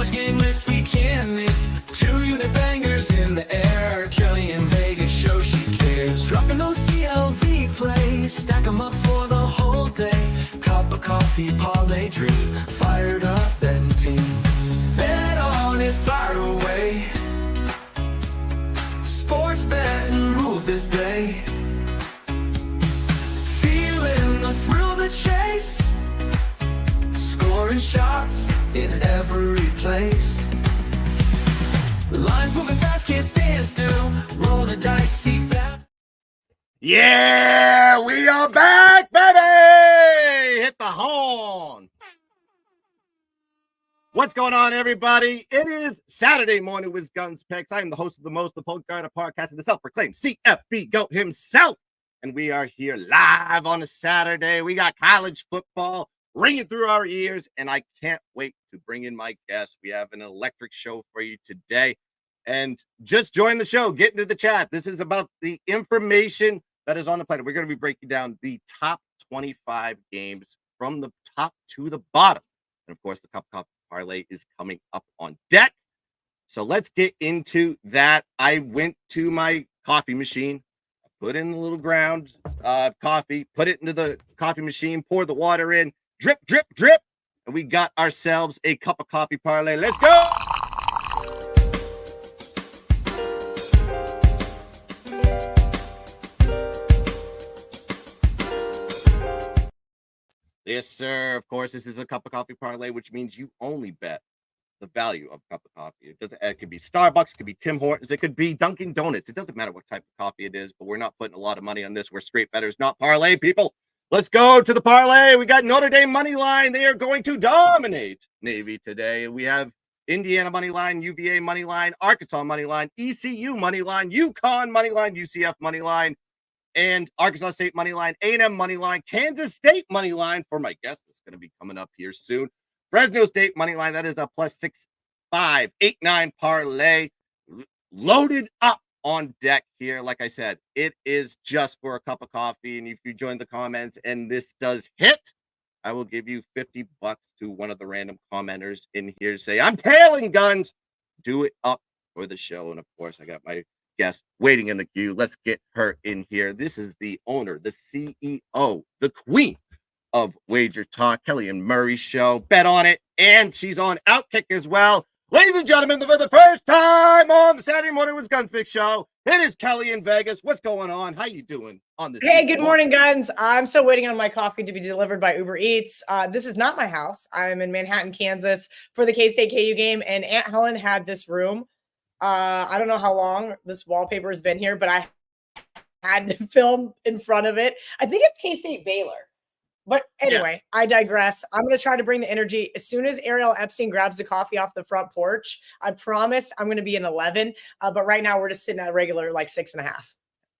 college game list we can't miss. 2 unit bangers in the air. Kelly in Vegas show she cares. Dropping those CLV plays. Stack 'em up for the whole day. Cup of coffee, parlay dream. Fired up and team. Bet on it, fire away. Sports betting rules this day. Feeling the thrill of the chase. Scoring shots in every place. The lines moving fast, can't stand still. Roll the dice, see fast. Yeah, we are back, baby! Hit the horn. What's going on, everybody? It is Saturday morning with GunzPicks. I am the host of the most, the Polk Guard podcast, and the self-proclaimed CFB GOAT himself. And we are here live on a Saturday. We got college football ringing through our ears, and I can't wait to bring in my guests. We have an electric show for you today. And just join the show. Get into the chat. This is about the information that is on the planet. We're going to be breaking down the top 25 games from the top to the bottom. And, of course, the Cup parlay is coming up on deck. So let's get into that. I went to my coffee machine, put in the little ground coffee, put it into the coffee machine, pour the water in, drip, drip, drip, and we got ourselves a cup of coffee parlay. Let's go! Yes, sir. Of course, this is a cup of coffee parlay, which means you only bet the value of a cup of coffee. It could be Starbucks, it could be Tim Hortons, it could be Dunkin' Donuts. It doesn't matter what type of coffee it is, but we're not putting a lot of money on this. We're straight bettors, not parlay people. Let's go to the parlay. We got Notre Dame money line. They are going to dominate Navy today. We have Indiana money line, UVA money line, Arkansas money line, ECU money line, UConn money line, UCF money line, and Arkansas State money line, A&M money line, Kansas State money line for my guest that's going to be coming up here soon. Fresno State money line, that is a plus 6-5-8-9 parlay. Loaded up on deck here. Like I said, it is just for a cup of coffee. And if you join the comments and this does hit, I will give you $50 to one of the random commenters in here to say, I'm tailing guns. Do it up for the show. And of course, I got my guest waiting in the queue. Let's get her in here. This is the owner, the CEO, the queen of Wager Talk, Kelly and Murray show. Bet on it. And she's on Outkick as well. Ladies and gentlemen, for the first time on the Saturday Morning with GunzPicks show, it is Kelly in Vegas. What's going on? How you doing on this? Hey, good morning, Guns. I'm still waiting on my coffee to be delivered by Uber Eats. This is not my house. I'm in Manhattan, Kansas for the K-State KU game, and Aunt Helen had this room. I don't know how long this wallpaper has been here, but I had to film in front of it. I think it's K-State Baylor. But anyway, yeah. I digress. I'm going to try to bring the energy. As soon as Ariel Epstein grabs the coffee off the front porch, I promise I'm going to be in 11. But right now we're just sitting at a regular like 6.5.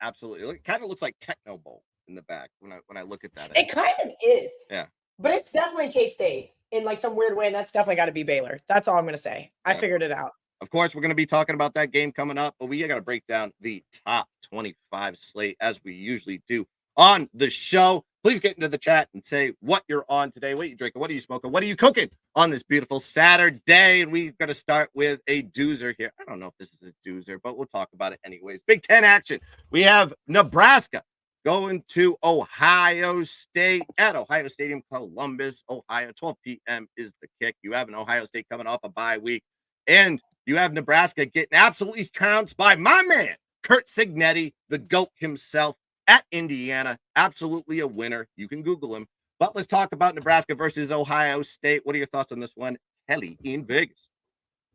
Absolutely. It kind of looks like Techno Bowl in the back when I look at that. It kind of is. Yeah. But it's definitely K-State in like some weird way. And that's definitely got to be Baylor. That's all I'm going to say. Yeah. I figured it out. Of course, we're going to be talking about that game coming up, but we got to break down the top 25 slate as we usually do on the show. Please get into the chat and say what you're on today, what you drinking, what are you smoking, what are you cooking on this beautiful Saturday. And we're going to start with a doozer here. I don't know if this is a doozer, but we'll talk about it anyways. Big Ten action. We have Nebraska going to Ohio State at Ohio Stadium, Columbus, Ohio. 12 p.m. is the kick. You have an Ohio State coming off a bye week, and you have Nebraska getting absolutely trounced by my man, Curt Cignetti, the GOAT himself, at Indiana. Absolutely a winner. You can Google him. But let's talk about Nebraska versus Ohio State. What are your thoughts on this one, Kelly in Vegas?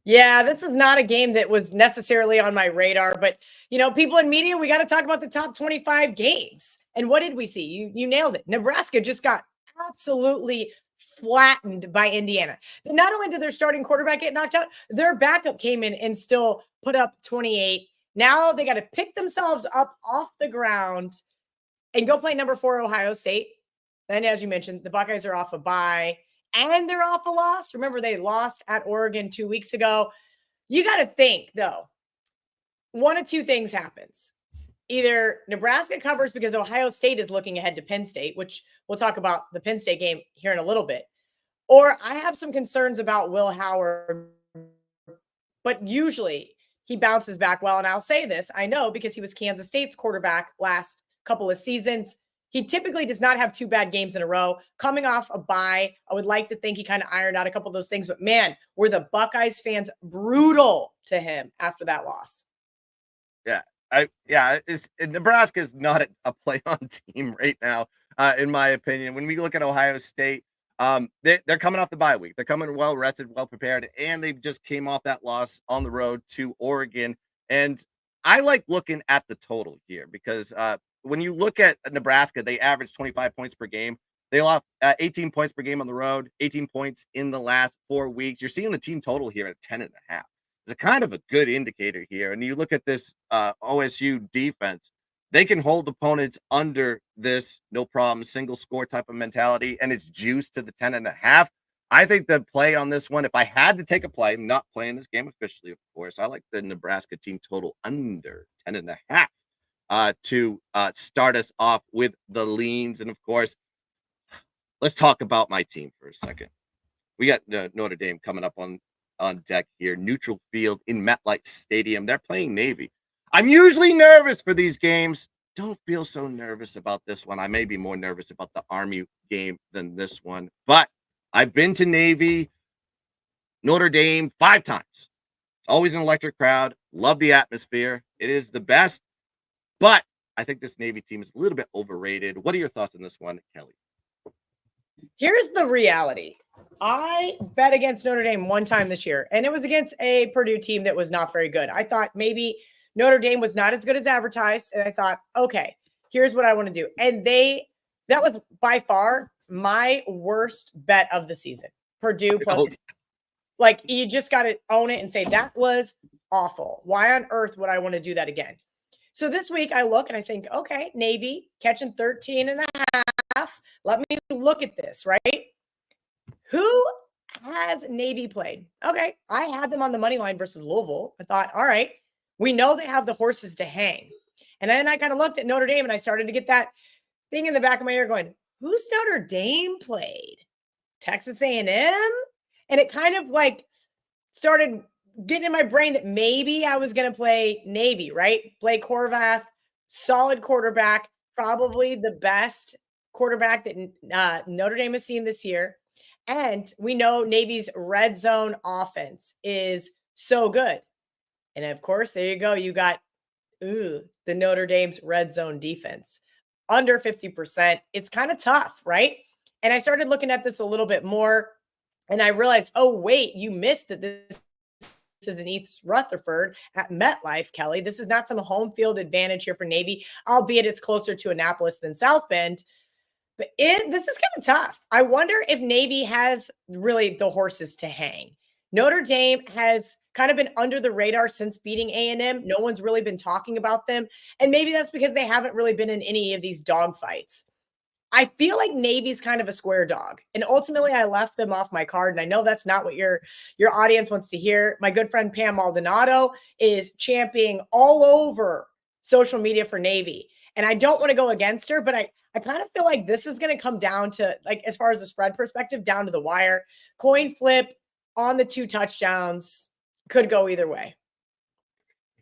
Yeah, this is not a game that was necessarily on my radar. But, you know, people in media, we got to talk about the top 25 games. And what did we see? You nailed it. Nebraska just got absolutely flattened by Indiana. Not only did their starting quarterback get knocked out, their backup came in and still put up 28. Now they got to pick themselves up off the ground and go play number 4 Ohio State. Then, as you mentioned, the Buckeyes are off a bye and they're off a loss. Remember, they lost at Oregon 2 weeks ago. You got to think, though, one of two things happens. Either Nebraska covers because Ohio State is looking ahead to Penn State, which we'll talk about the Penn State game here in a little bit. Or I have some concerns about Will Howard but usually he bounces back well. And I'll say this, I know because he was Kansas State's quarterback last couple of seasons. He typically does not have 2 bad games in a row. Coming off a bye, I would like to think he kind of ironed out a couple of those things. But man, were the Buckeyes fans brutal to him after that loss. Nebraska is not a play-on team right now, in my opinion. When we look at Ohio State, they're coming off the bye week. They're coming well rested, well prepared, and they just came off that loss on the road to Oregon. And I like looking at the total here because when you look at Nebraska, they average 25 points per game. They lost 18 points per game on the road, 18 points in the last 4 weeks. You're seeing the team total here at 10.5. It's a kind of a good indicator here. And you look at this OSU defense, they can hold opponents under this, no problem, single score type of mentality, and it's juiced to the 10.5. I think the play on this one, if I had to take a play, I'm not playing this game officially, of course, I like the Nebraska team total under 10.5 to start us off with the leans. And of course, let's talk about my team for a second. We got Notre Dame coming up on deck here. Neutral field in MetLife Stadium. They're playing Navy. I'm usually nervous for these games. Don't feel so nervous about this one. I may be more nervous about the Army game than this one, but I've been to Navy, Notre Dame 5 times. It's always an electric crowd. Love the atmosphere. It is the best, but I think this Navy team is a little bit overrated. What are your thoughts on this one, Kelly? Here's the reality. I bet against Notre Dame 1 time this year, and it was against a Purdue team that was not very good. I thought maybe Notre Dame was not as good as advertised, and I thought, okay, here's what I want to do. And that was by far my worst bet of the season. Purdue plus, like, you just got to own it and say that was awful. Why on earth would I want to do that again? So this week I look and I think, okay, Navy catching 13.5. Let me look at this, right? Who has Navy played? Okay, I had them on the money line versus Louisville. I thought, all right, we know they have the horses to hang. And then I kind of looked at Notre Dame and I started to get that thing in the back of my ear going, who's Notre Dame played? Texas A&M? And it kind of like started getting in my brain that maybe I was going to play Navy, right? Blake Horvath, solid quarterback, probably the best quarterback that Notre Dame has seen this year. And we know Navy's red zone offense is so good. And of course, there you go. You got the Notre Dame's red zone defense under 50%. It's kind of tough, right? And I started looking at this a little bit more and I realized, oh, wait, you missed that this is in East Rutherford at MetLife, Kelly. This is not some home field advantage here for Navy, albeit it's closer to Annapolis than South Bend. But this is kind of tough. I wonder if Navy has really the horses to hang. Notre Dame has kind of been under the radar since beating A&M. No one's really been talking about them. And maybe that's because they haven't really been in any of these dogfights. I feel like Navy's kind of a square dog. And ultimately, I left them off my card. And I know that's not what your audience wants to hear. My good friend Pam Maldonado is championing all over social media for Navy. And I don't want to go against her, but I kind of feel like this is going to come down to, like, as far as the spread perspective, down to the wire. Coin flip on the 2 touchdowns could go either way.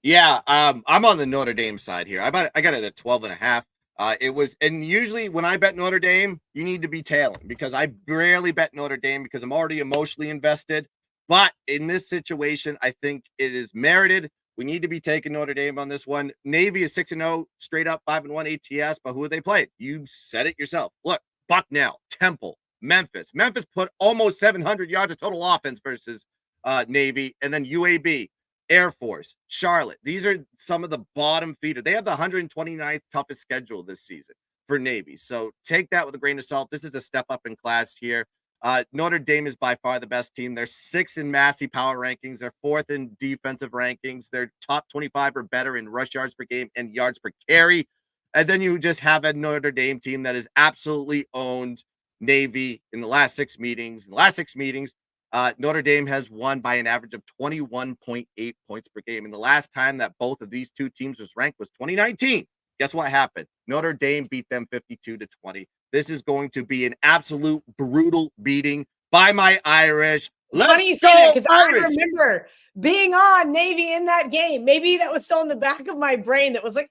Yeah, I'm on the Notre Dame side here. I got it at 12.5. It was, and usually when I bet Notre Dame, you need to be tailing because I rarely bet Notre Dame because I'm already emotionally invested. But in this situation, I think it is merited. We need to be taking Notre Dame on this one. Navy is 6-0, straight up 5-1 ATS, but who have they played? You said it yourself. Look, Bucknell, Temple, Memphis. Memphis put almost 700 yards of total offense versus Navy, and then UAB, Air Force, Charlotte. These are some of the bottom feeder. They have the 129th toughest schedule this season for Navy. So take that with a grain of salt. This is a step up in class here. Notre Dame is by far the best team. They're 6th in Massey power rankings. They're 4th in defensive rankings. They're top 25 or better in rush yards per game and yards per carry. And then you just have a Notre Dame team that has absolutely owned Navy in the last 6 meetings. In the last 6 meetings, Notre Dame has won by an average of 21.8 points per game. And the last time that both of these 2 teams was ranked was 2019. Guess what happened? Notre Dame beat them 52-20. This is going to be an absolute brutal beating by my Irish. Funny you say that because I remember being on Navy in that game. Maybe that was still in the back of my brain that was like,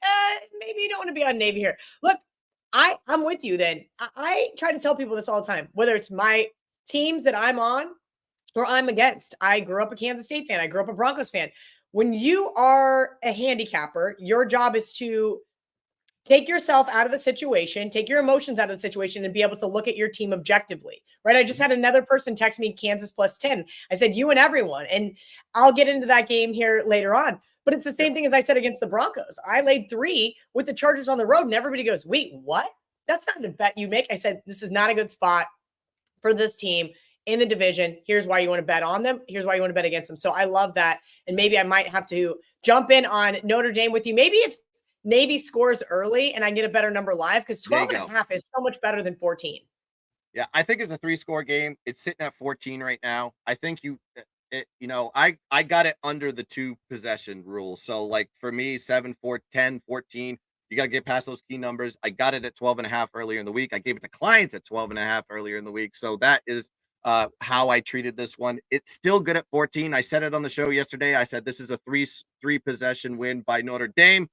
maybe you don't want to be on Navy here. Look, I'm with you then. I try to tell people this all the time, whether it's my teams that I'm on or I'm against. I grew up a Kansas State fan. I grew up a Broncos fan. When you are a handicapper, your job is to take yourself out of the situation, take your emotions out of the situation, and be able to look at your team objectively, right? I just had another person text me Kansas plus 10. I said, you and everyone. And I'll get into that game here later on. But it's the same thing as I said against the Broncos. I laid 3 with the Chargers on the road, and everybody goes, wait, what? That's not a bet you make. I said, this is not a good spot for this team in the division. Here's why you want to bet on them. Here's why you want to bet against them. So I love that. And maybe I might have to jump in on Notre Dame with you. Maybe if Navy scores early and I get a better number live, because 12 and a half is so much better than 14. Yeah, I think it's a 3-score game. It's sitting at 14 right now. I think I got it under the 2 possession rule. So like for me, 7, 4, 10, 14, you got to get past those key numbers. I got it at 12 and a half earlier in the week. I gave it to clients at 12 and a half earlier in the week. So that is how I treated this one. It's still good at 14. I said it on the show yesterday. I said this is a three possession win by Notre Dame.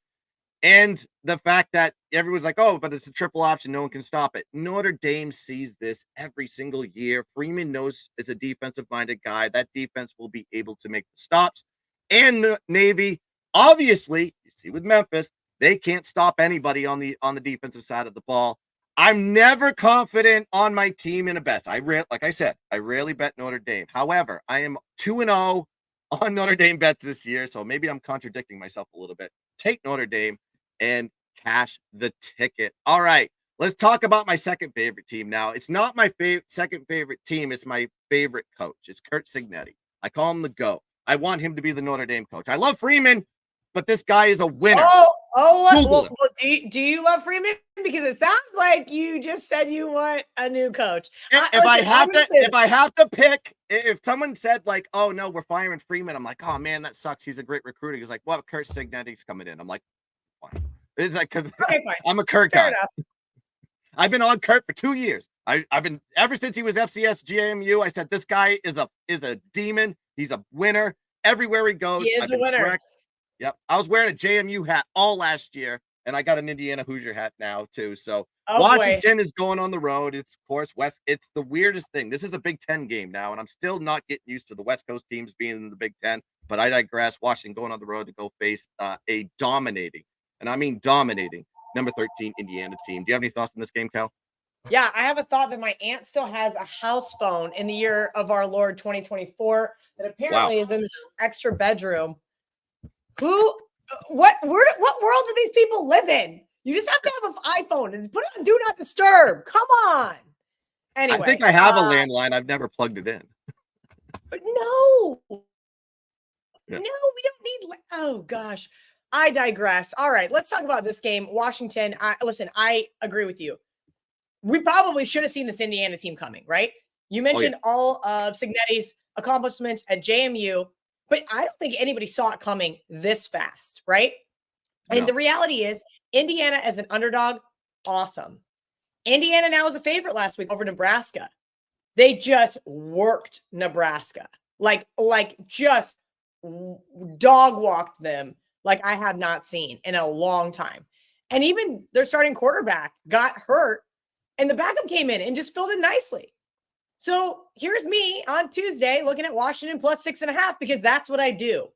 And the fact that everyone's like, oh, but it's a triple option. No one can stop it. Notre Dame sees this every single year. Freeman knows as a defensive-minded guy, that defense will be able to make the stops. And Navy, obviously, you see with Memphis, they can't stop anybody on the defensive side of the ball. I'm never confident on my team in a bet. Like I said, I rarely bet Notre Dame. However, I am 2-0 on Notre Dame bets this year, so maybe I'm contradicting myself a little bit. Take Notre Dame and cash the ticket. All right, let's talk about my second favorite team now. It's not my second favorite team. It's my favorite coach. It's Curt Cignetti. I call him the GOAT. I want him to be the Notre Dame coach. I love Freeman, but this guy is a winner. Well, do you love Freeman? Because it sounds like you just said you want a new coach. If I have to pick, if someone said like, oh no, we're firing Freeman, I'm like, oh man, that sucks. He's a great recruiter. He's like, well, Curt Cignetti's coming in. I'm like, fine. It's like, okay, fine. I'm a Curt guy. I've been on Curt for 2 years. I've been ever since he was FCS GMU. I said this guy is a demon. He's a winner everywhere he goes. He is a winner. Correct. Yep. I was wearing a JMU hat all last year, and I got an Indiana Hoosier hat now too. So Washington is going on the road. It's of course West. It's the weirdest thing. This is a Big Ten game now, and I'm still not getting used to the West Coast teams being in the Big Ten. But I digress. Washington going on the road to go face a dominating, and I mean dominating, number 13 Indiana team. Do you have any thoughts on this game, Cal? Yeah, I have a thought that my aunt still has a house phone in the year of our Lord 2024 that apparently is in this extra bedroom. What world do these people live in? You just have to have an iPhone and put it on Do Not Disturb. Come on. Anyway, I think I have a landline. I've never plugged it in. No, we don't need. Oh gosh, I digress. All right, let's talk about this game. Washington. Listen, I agree with you. We probably should have seen this Indiana team coming, right? You mentioned all of Cignetti's accomplishments at JMU. But I don't think anybody saw it coming this fast, right? No. And the reality is, Indiana as an underdog, awesome. Indiana now is a favorite last week over Nebraska. They just worked Nebraska. Like just dog walked them like I have not seen in a long time. And even their starting quarterback got hurt, and the backup came in and just filled in nicely. So here's me on Tuesday looking at Washington plus 6.5 because that's what I do.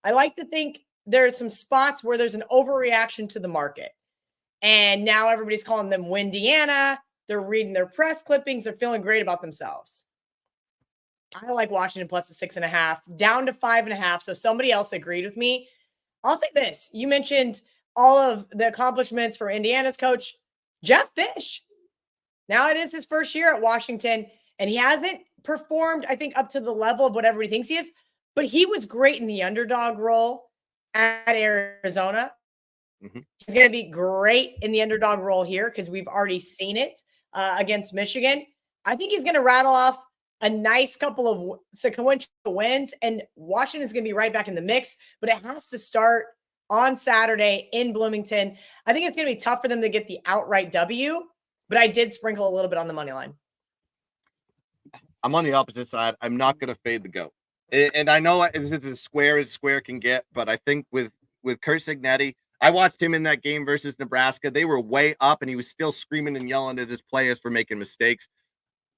I like to think there's some spots where there's an overreaction to the market. And now everybody's calling them Windiana. They're reading their press clippings. They're feeling great about themselves. I like Washington plus the 6.5 down to 5.5. So somebody else agreed with me. I'll say this. You mentioned all of the accomplishments for Indiana's coach, Jeff Fish. Now it is his first year at Washington. And he hasn't performed, I think, up to the level of what everybody thinks he is. But he was great in the underdog role at Arizona. Mm-hmm. He's going to be great in the underdog role here because we've already seen it against Michigan. I think he's going to rattle off a nice couple of sequential wins. And Washington's going to be right back in the mix. But it has to start on Saturday in Bloomington. I think it's going to be tough for them to get the outright W. But I did sprinkle a little bit on the money line. I'm on the opposite side. I'm not going to fade the GOAT. And I know it's as square as square can get, but I think with Kurt Signetti, I watched him in that game versus Nebraska. They were way up, and he was still screaming and yelling at his players for making mistakes.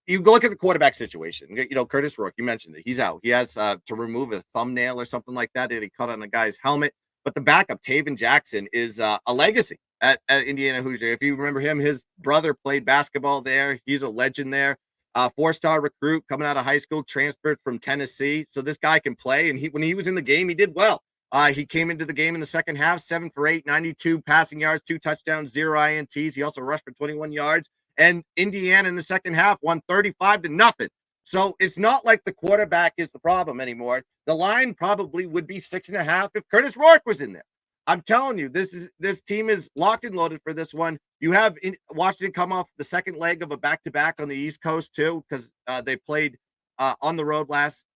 You go look at the quarterback situation. You know, Curtis Rourke, you mentioned it. He's out. He has to remove a thumbnail or something like that. He cut on a guy's helmet. But the backup, Taven Jackson, is a legacy at Indiana Hoosier. If you remember him, his brother played basketball there. He's a legend there. 4-star recruit coming out of high school, transferred from Tennessee. So this guy can play. And when he was in the game, he did well. He came into the game in the second half, 7 for 8, 92 passing yards, 2 touchdowns, 0 INTs. He also rushed for 21 yards. And Indiana in the second half won 35-0. So it's not like the quarterback is the problem anymore. The line probably would be 6.5 if Curtis Rourke was in there. I'm telling you, this team is locked and loaded for this one. You have Washington come off the second leg of a back-to-back on the East Coast too, because they played on the road last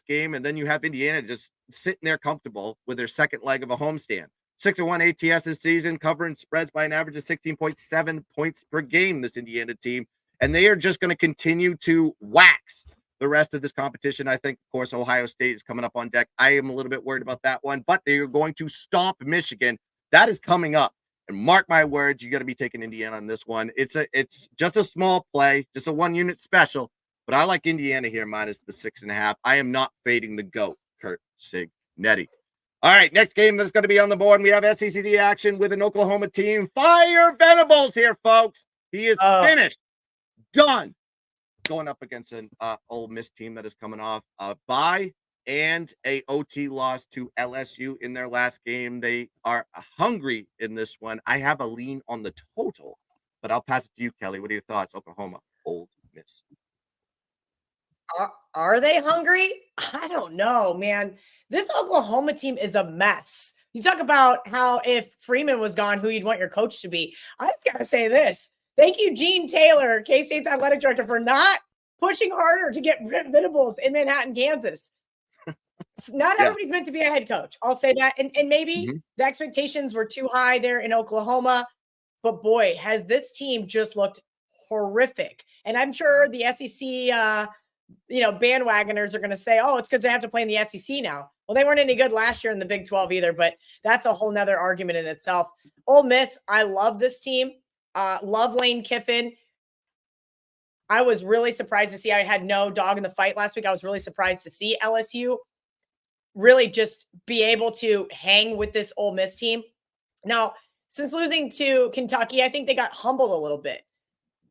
game, and then you have Indiana just sitting there comfortable with their second leg of a homestand. 6-1 ATS this season, covering spreads by an average of 16.7 points per game, this Indiana team. And they are just going to continue to wax the rest of this competition. I think, of course, Ohio State is coming up on deck. I am a little bit worried about that one, but they are going to stomp Michigan. That is coming up. And mark my words, you got to be taking Indiana on this one. It's just a small play, just a 1-unit special. But I like Indiana here minus the 6.5. I am not fading the GOAT, Kurt Signetti. All right, next game that's going to be on the board, and we have SEC action with an Oklahoma team. Fire Venables here, folks. He is finished, done, going up against an Ole Miss team that is coming off a bye and a OT loss to LSU in their last game. They are hungry in this one. I have a lean on the total, but I'll pass it to you, Kelly. What are your thoughts? Oklahoma, Ole Miss. Are they hungry? I don't know, man. This Oklahoma team is a mess. You talk about how if Freeman was gone, who you'd want your coach to be. I just got to say this. Thank you, Gene Taylor, K-State's athletic director, for not pushing harder to get Brent Venables in Manhattan, Kansas. Not everybody's meant to be a head coach. I'll say that. And maybe the expectations were too high there in Oklahoma. But boy, has this team just looked horrific. And I'm sure the SEC bandwagoners are going to say, oh, it's because they have to play in the SEC now. Well, they weren't any good last year in the Big 12 either, but that's a whole nother argument in itself. Ole Miss, I love this team. Love Lane Kiffin. I was really surprised to see, I had no dog in the fight last week. I was really surprised to see LSU really just be able to hang with this Ole Miss team. Now, since losing to Kentucky, I think they got humbled a little bit.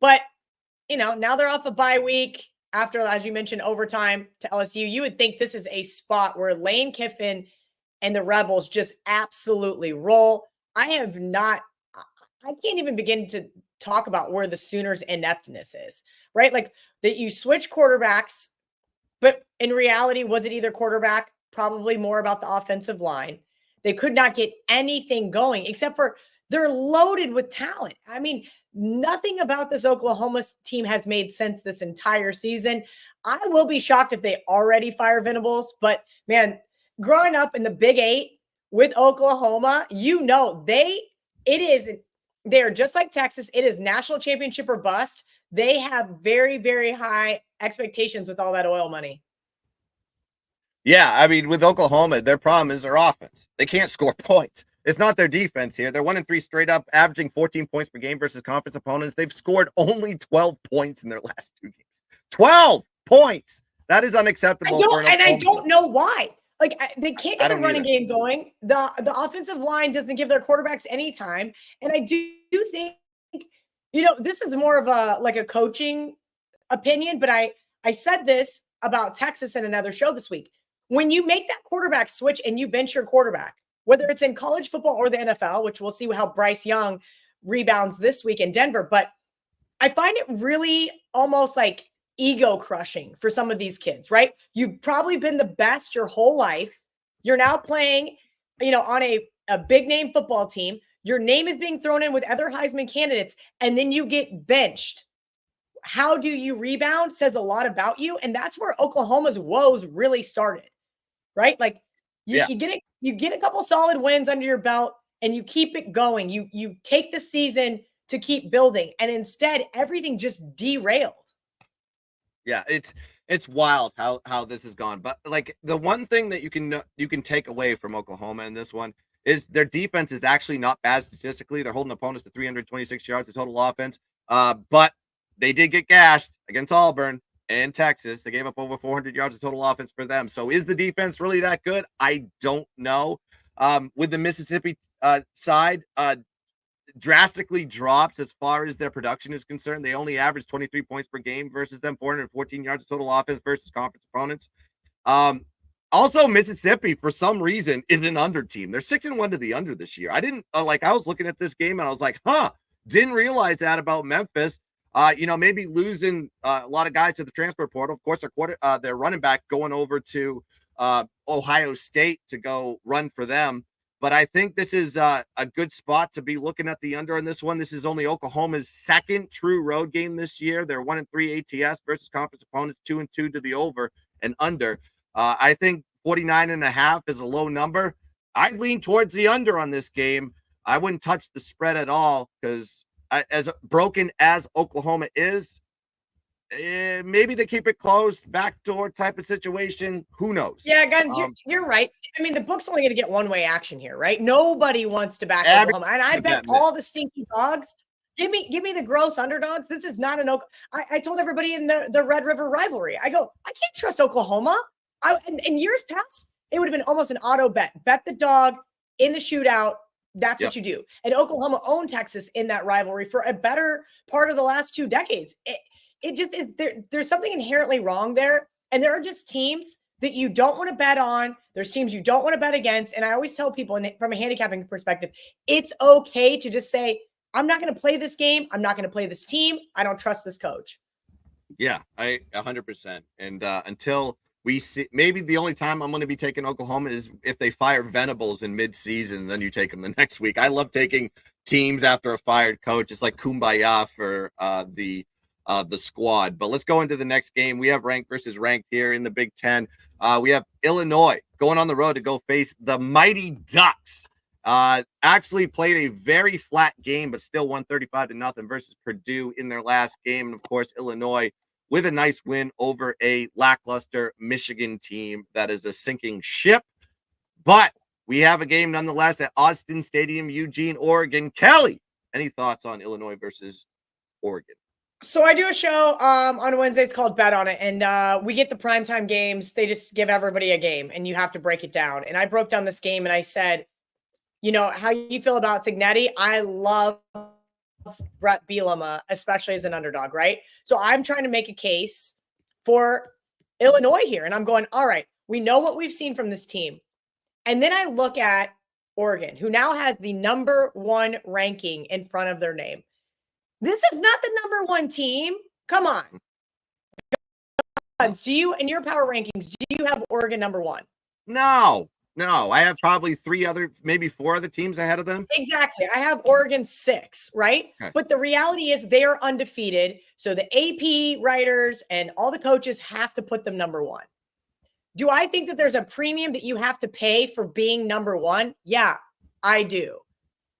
But, now they're off a bye week. After, as you mentioned, overtime to LSU, you would think this is a spot where Lane Kiffin and the Rebels just absolutely roll. I can't even begin to talk about where the Sooners' ineptness is, right? Like that you switch quarterbacks, but in reality, was it either quarterback? Probably more about the offensive line. They could not get anything going except for they're loaded with talent. I mean, nothing about this Oklahoma team has made sense this entire season. I will be shocked if they already fire Venables, but man, growing up in the Big 8 with Oklahoma, they're just like Texas. It is national championship or bust. They have very, very high expectations with all that oil money. Yeah, I mean, with Oklahoma, their problem is their offense. They can't score points. It's not their defense here. They're 1-3 straight up, averaging 14 points per game versus conference opponents. They've scored only 12 points in their last 2 games. 12 points. That is unacceptable. I don't know why. Like they can't get the running game going. The offensive line doesn't give their quarterbacks any time. And I do think, this is more of a coaching opinion, but I said this about Texas in another show this week. When you make that quarterback switch and you bench your quarterback, whether it's in college football or the NFL, which we'll see how Bryce Young rebounds this week in Denver, but I find it really almost like ego crushing for some of these kids, right? You've probably been the best your whole life. You're now playing, on a big name football team. Your name is being thrown in with other Heisman candidates, and then you get benched. How do you rebound says a lot about you. And that's where Oklahoma's woes really started, right? Like you get a couple solid wins under your belt and you keep it going. You take the season to keep building, and instead everything just derailed. Yeah, it's wild how this has gone. But like the one thing that you can take away from Oklahoma in this one is their defense is actually not bad statistically. They're holding opponents to 326 yards of total offense. But they did get gashed against Auburn and Texas. They gave up over 400 yards of total offense for them. So is the defense really that good? I don't know. With the Mississippi side, drastically drops as far as their production is concerned. They only average 23 points per game versus them, 414 yards of total offense versus conference opponents. Also, Mississippi, for some reason, is an under team. They're 6-1 to the under this year. I didn't I was looking at this game and I was like, didn't realize that about Memphis. Maybe losing a lot of guys to the transfer portal. Of course, their running back going over to Ohio State to go run for them. But I think this is a good spot to be looking at the under on this one. This is only Oklahoma's second true road game this year. They're 1-3 ATS versus conference opponents, 2-2 to the over and under. I think 49.5 is a low number. I'd lean towards the under on this game. I wouldn't touch the spread at all because as broken as Oklahoma is, maybe they keep it closed, backdoor type of situation. Who knows? Yeah, Guns, you're right. I mean, the book's only going to get one-way action here, right? Nobody wants to back Oklahoma. And I bet all the stinky dogs, give me the gross underdogs. This is not an I told everybody in the Red River rivalry, I go, I can't trust Oklahoma. In years past, it would have been almost an auto bet. Bet the dog in the shootout. That's what you do. And Oklahoma owned Texas in that rivalry for a better part of the last 2 decades. It just is there's something inherently wrong there. And there are just teams that you don't want to bet on. There's teams you don't want to bet against. And I always tell people from a handicapping perspective, it's okay to just say, I'm not going to play this game. I'm not going to play this team. I don't trust this coach. Yeah, 100%. And until we see, maybe the only time I'm going to be taking Oklahoma is if they fire Venables in mid-season, then you take them the next week. I love taking teams after a fired coach. It's like kumbaya for the squad. But let's go into the next game. We have ranked versus ranked here in the Big Ten. We have Illinois going on the road to go face the Mighty Ducks. Actually played a very flat game, but still won 35-0 versus Purdue in their last game. And of course, Illinois with a nice win over a lackluster Michigan team that is a sinking ship. But we have a game nonetheless at Austin Stadium, Eugene, Oregon. Kelly, any thoughts on Illinois versus Oregon? So I do a show on Wednesdays called Bet on It, and we get the primetime games. They just give everybody a game, and you have to break it down. And I broke down this game, and I said, how you feel about Signetti? I love Brett Bielema, especially as an underdog, right? So I'm trying to make a case for Illinois here, and I'm going, all right, we know what we've seen from this team. And then I look at Oregon, who now has the number 1 ranking in front of their name. This is not the number 1 team. Come on. Do you, in your power rankings, do you have Oregon number 1? No. I have probably 4 other teams ahead of them. Exactly. I have Oregon 6, right? Okay. But the reality is they are undefeated. So the AP writers and all the coaches have to put them number 1. Do I think that there's a premium that you have to pay for being number 1? Yeah, I do.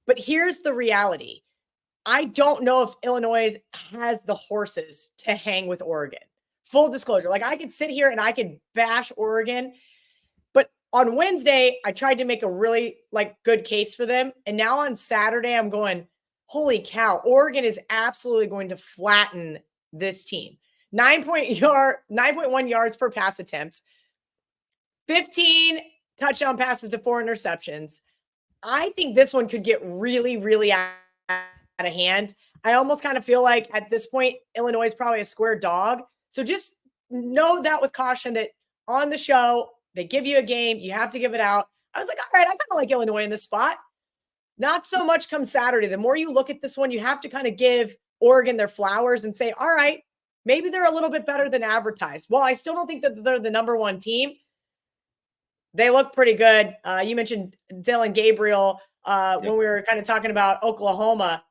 But here's the reality. I don't know if Illinois has the horses to hang with Oregon. Full disclosure. Like I could sit here and I could bash Oregon, but on Wednesday, I tried to make a really good case for them. And now on Saturday, I'm going, holy cow, Oregon is absolutely going to flatten this team. 9.1 yards per pass attempt, 15 touchdown passes to 4 interceptions. I think this one could get really, really out of hand. I almost kind of feel like at this point, Illinois is probably a square dog. So just know that with caution that on the show, they give you a game, you have to give it out. I was like, all right, I kind of like Illinois in this spot. Not so much come Saturday. The more you look at this one, you have to kind of give Oregon their flowers and say, all right, maybe they're a little bit better than advertised. Well, I still don't think that they're the number 1 team. They look pretty good. You mentioned Dylan Gabriel when we were kind of talking about Oklahoma.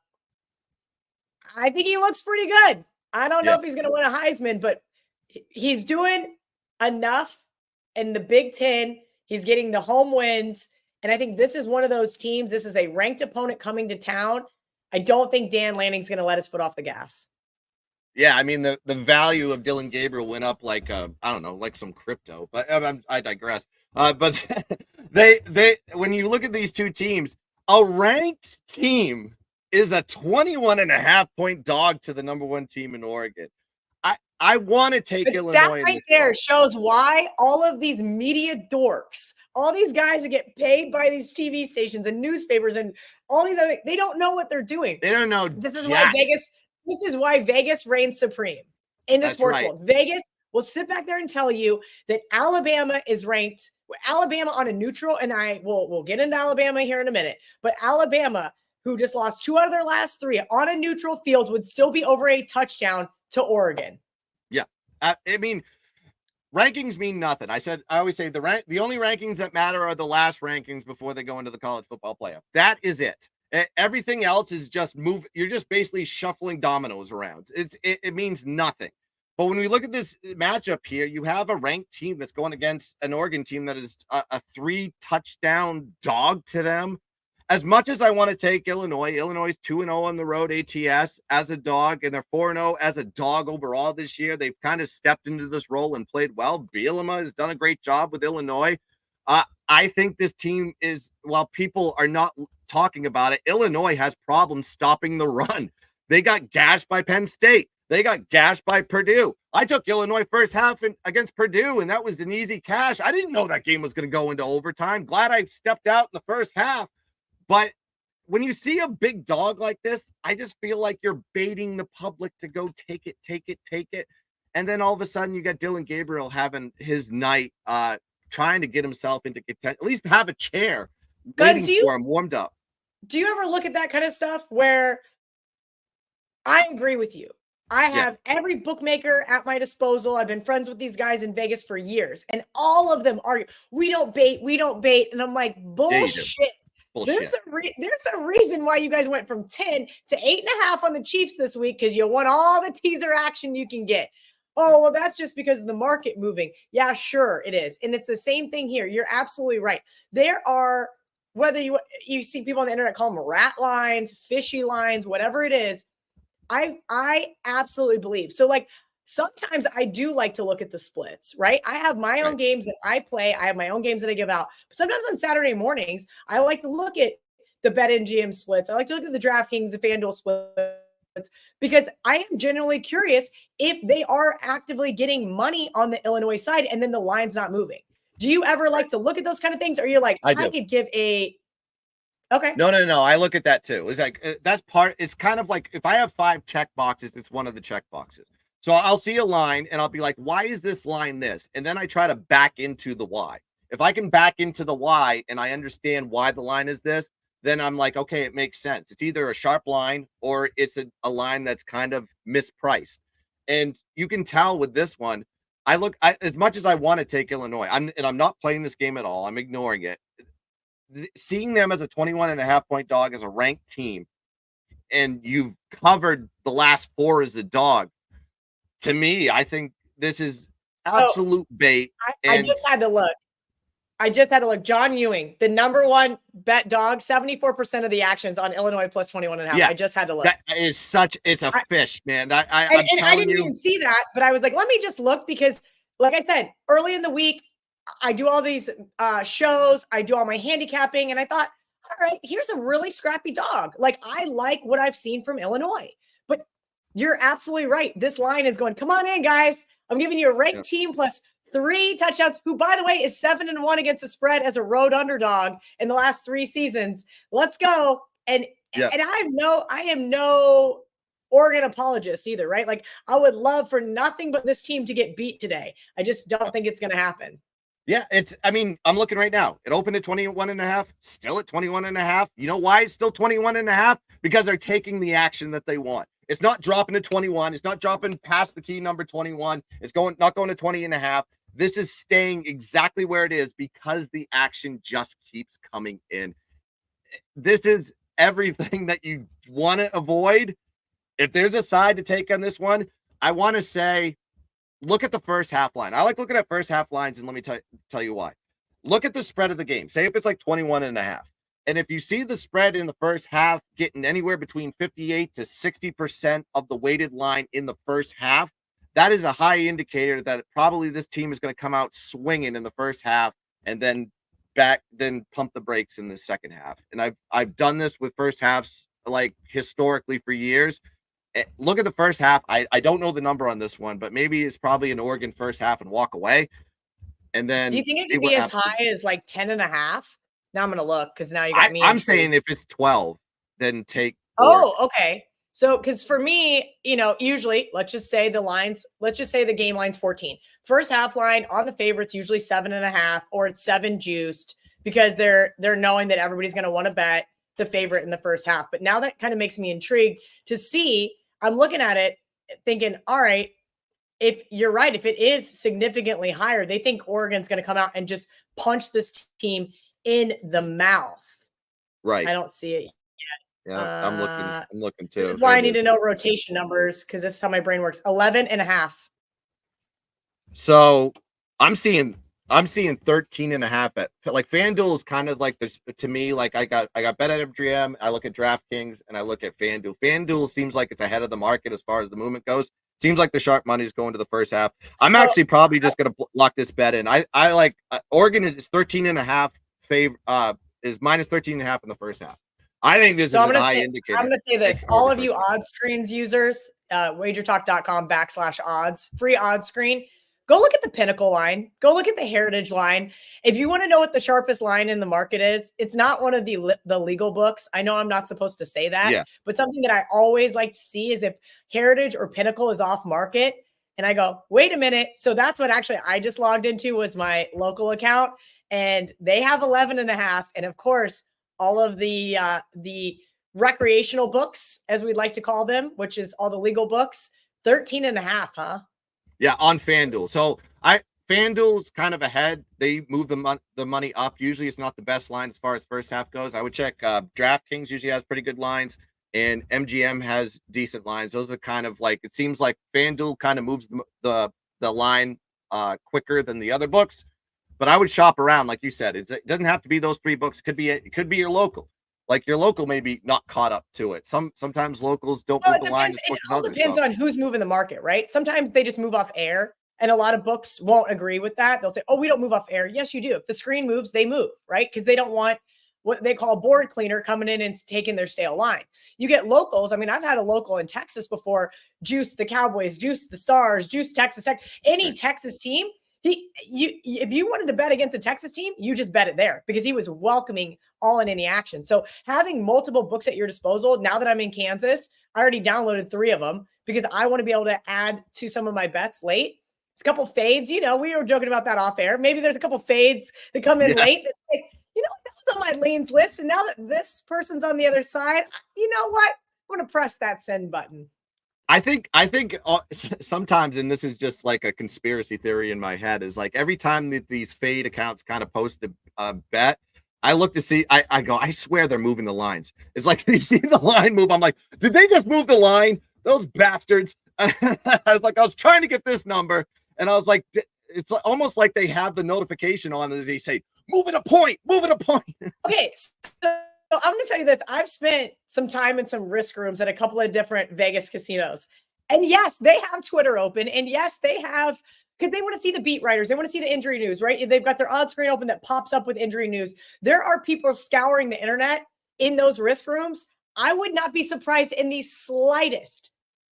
I think he looks pretty good. I don't know if he's going to win a Heisman, but he's doing enough in the Big Ten. He's getting the home wins. And I think this is one of those teams. This is a ranked opponent coming to town. I don't think Dan Lanning's going to let his foot off the gas. Yeah, I mean the value of Dylan Gabriel went up like I don't know, like some crypto. But I digress. But they when you look at these two teams, a ranked team is a 21.5 point dog to the number one team in Oregon. I want to take But that Illinois in right this there game. shows why all of these media dorks, all these guys that get paid by these TV stations and newspapers and all these other, they don't know what they're doing. They don't know This is why jack. Vegas reigns supreme in the That's sports right. world. Vegas will sit back there and tell you that Alabama is ranked, Alabama on a neutral, and we'll get into Alabama here in a minute, but Alabama, who just lost 2 out of their last 3 on a neutral field, would still be over a touchdown to Oregon. Yeah. I mean, rankings mean nothing. I always say the only rankings that matter are the last rankings before they go into the college football playoff. That is it. Everything else is just move. You're just basically shuffling dominoes around. It means nothing. But when we look at this matchup here, you have a ranked team that's going against an Oregon team that is a 3-touchdown dog to them. As much as I want to take Illinois is 2-0 on the road ATS as a dog, and they're 4-0 as a dog overall this year. They've kind of stepped into this role and played well. Bielema has done a great job with Illinois. I think this team is, while people are not talking about it, Illinois has problems stopping the run. They got gashed by Penn State. They got gashed by Purdue. I took Illinois first half against Purdue, and that was an easy cash. I didn't know that game was going to go into overtime. Glad I stepped out in the first half. But when you see a big dog like this, I just feel like you're baiting the public to go take it. And then all of a sudden you got Dylan Gabriel having his night, trying to get himself into contention, at least have a chair waiting for him warmed up. Do you ever look at that kind of stuff where I agree with you? I have every bookmaker at my disposal. I've been friends with these guys in Vegas for years, and all of them argue, we don't bait. And I'm like, bullshit. There's a reason why you guys went from 10 to 8.5 on the Chiefs this week, because you want all the teaser action you can get. Oh, well, that's just because of the market moving. Yeah, sure it is. And it's the same thing here. You're absolutely right. There are, whether you see people on the internet call them rat lines, fishy lines, whatever it is, I absolutely believe. So like sometimes I do like to look at the splits, right? I have my own games that I play. I have my own games that I give out. But sometimes on Saturday mornings, I like to look at the BetMGM splits. I like to look at the DraftKings, the FanDuel splits, because I am genuinely curious if they are actively getting money on the Illinois side and then the line's not moving. Do you ever like to look at those kind of things? Or you're like, I could give a okay. No. I look at that too. It's like it's kind of like if I have 5 check boxes, it's one of the check boxes. So I'll see a line and I'll be like, why is this line this? And then I try to back into the why. If I can back into the why and I understand why the line is this, then I'm like, okay, it makes sense. It's either a sharp line or it's a line that's kind of mispriced. And you can tell with this one, as much as I want to take Illinois, I'm not playing this game at all. I'm ignoring it. Seeing them as a 21.5 point dog as a ranked team, and you've covered the last 4 as a dog, to me, I think this is absolute bait. I just had to look. John Ewing, the number 1 bet dog, 74% of the actions on Illinois plus 21.5. Yeah, I just had to look. That is it's a fish, man. I didn't even see that, but I was like, let me just look, because like I said, early in the week, I do all these shows, I do all my handicapping, and I thought, all right, here's a really scrappy dog. Like, I like what I've seen from Illinois. But you're absolutely right. This line is going, come on in, guys. I'm giving you a ranked team plus 3 touchdowns, who, by the way, is 7-1 against the spread as a road underdog in the last 3 seasons. Let's go. And I am no Oregon apologist either, right? Like, I would love for nothing but this team to get beat today. I just don't think it's going to happen. Yeah, I'm looking right now. It opened at 21.5, still at 21.5. You know why it's still 21.5? Because they're taking the action that they want. It's not dropping to 21. It's not dropping past the key number 21. It's not going to 20.5. This is staying exactly where it is because the action just keeps coming in. This is everything that you want to avoid. If there's a side to take on this one, I want to say, look at the first half line. I like looking at first half lines, and let me tell you why. Look at the spread of the game. Say if it's like 21.5. And if you see the spread in the first half getting anywhere between 58 to 60% of the weighted line in the first half, that is a high indicator that probably this team is going to come out swinging in the first half and then pump the brakes in the second half. And I've done this with first halves like historically for years. Look at the first half. I don't know the number on this one, but maybe it's probably an Oregon first half and walk away. And then do you think it could be as high as like 10.5? Now I'm gonna look because now you got me. I'm saying if it's 12, then take. Oh, okay. So, because for me, usually let's just say the game line's 14. First half line on the favorites usually 7.5 or it's 7 juiced because they're knowing that everybody's gonna want to bet the favorite in the first half. But now that kind of makes me intrigued to see. I'm looking at it thinking, all right, if you're right, if it is significantly higher, they think Oregon's going to come out and just punch this team in the mouth. Right. I don't see it yet. Yeah, I'm looking too. This is why I need to know rotation numbers because this is how my brain works. 11.5. So I'm seeing 13.5 at like FanDuel is kind of like this to me. Like I got BetMGM, I look at DraftKings, and I look at FanDuel. FanDuel seems like it's ahead of the market as far as the movement goes. Seems like the sharp money is going to the first half. I'm actually probably just going to lock this bet in. I like Oregon is 13.5 favor is minus 13.5 in the first half. I think this is a high indicator. I'm going to say this. All of you odds screens users, wagertalk.com/odds, free odds screen. Go look at the Pinnacle line. Go look at the Heritage line. If you want to know what the sharpest line in the market is, it's not one of the legal books. I know I'm not supposed to say that, but something that I always like to see is if Heritage or Pinnacle is off market. And I go, wait a minute. So that's what actually I just logged into was my local account. And they have 11.5. And of course, all of the recreational books, as we'd like to call them, which is all the legal books, 13.5, huh? Yeah, on FanDuel. So FanDuel's kind of ahead. They move the money up. Usually it's not the best line as far as first half goes. I would check DraftKings usually has pretty good lines, and MGM has decent lines. Those are kind of like, it seems like FanDuel kind of moves the line quicker than the other books. But I would shop around, like you said. It doesn't have to be those 3 books. It could be your local. Like your local may be not caught up to it. Sometimes locals don't move the line as quick as others. It all depends on who's moving the market, right? Sometimes they just move off air, and a lot of books won't agree with that. They'll say, "Oh, we don't move off air." Yes, you do. If the screen moves, they move, right? Because they don't want what they call a board cleaner coming in and taking their stale line. You get locals. I mean, I've had a local in Texas before. Juice the Cowboys, juice the Stars, juice Texas Tech. Any Texas team. If you wanted to bet against a Texas team, you just bet it there because he was welcoming all in any action. So having multiple books at your disposal, now that I'm in Kansas, I already downloaded 3 of them because I want to be able to add to some of my bets late. It's a couple fades, we were joking about that off air. Maybe there's a couple fades that come in late. That's like, that was on my leans list. And now that this person's on the other side, you know what? I'm going to press that send button. I think sometimes, and this is just like a conspiracy theory in my head, is like every time that these fade accounts kind of post a bet, I look to see, I go, I swear they're moving the lines. It's like, you see the line move. I'm like, did they just move the line? Those bastards. I was trying to get this number. And I was like, it's almost like they have the notification on and they say, move it a point. Okay. So I'm going to tell you this. I've spent some time in some risk rooms at a couple of different Vegas casinos. And yes, they have Twitter open. And yes, they have, because they want to see the beat writers. They want to see the injury news, right? They've got their odds screen open that pops up with injury news. There are people scouring the internet in those risk rooms. I would not be surprised in the slightest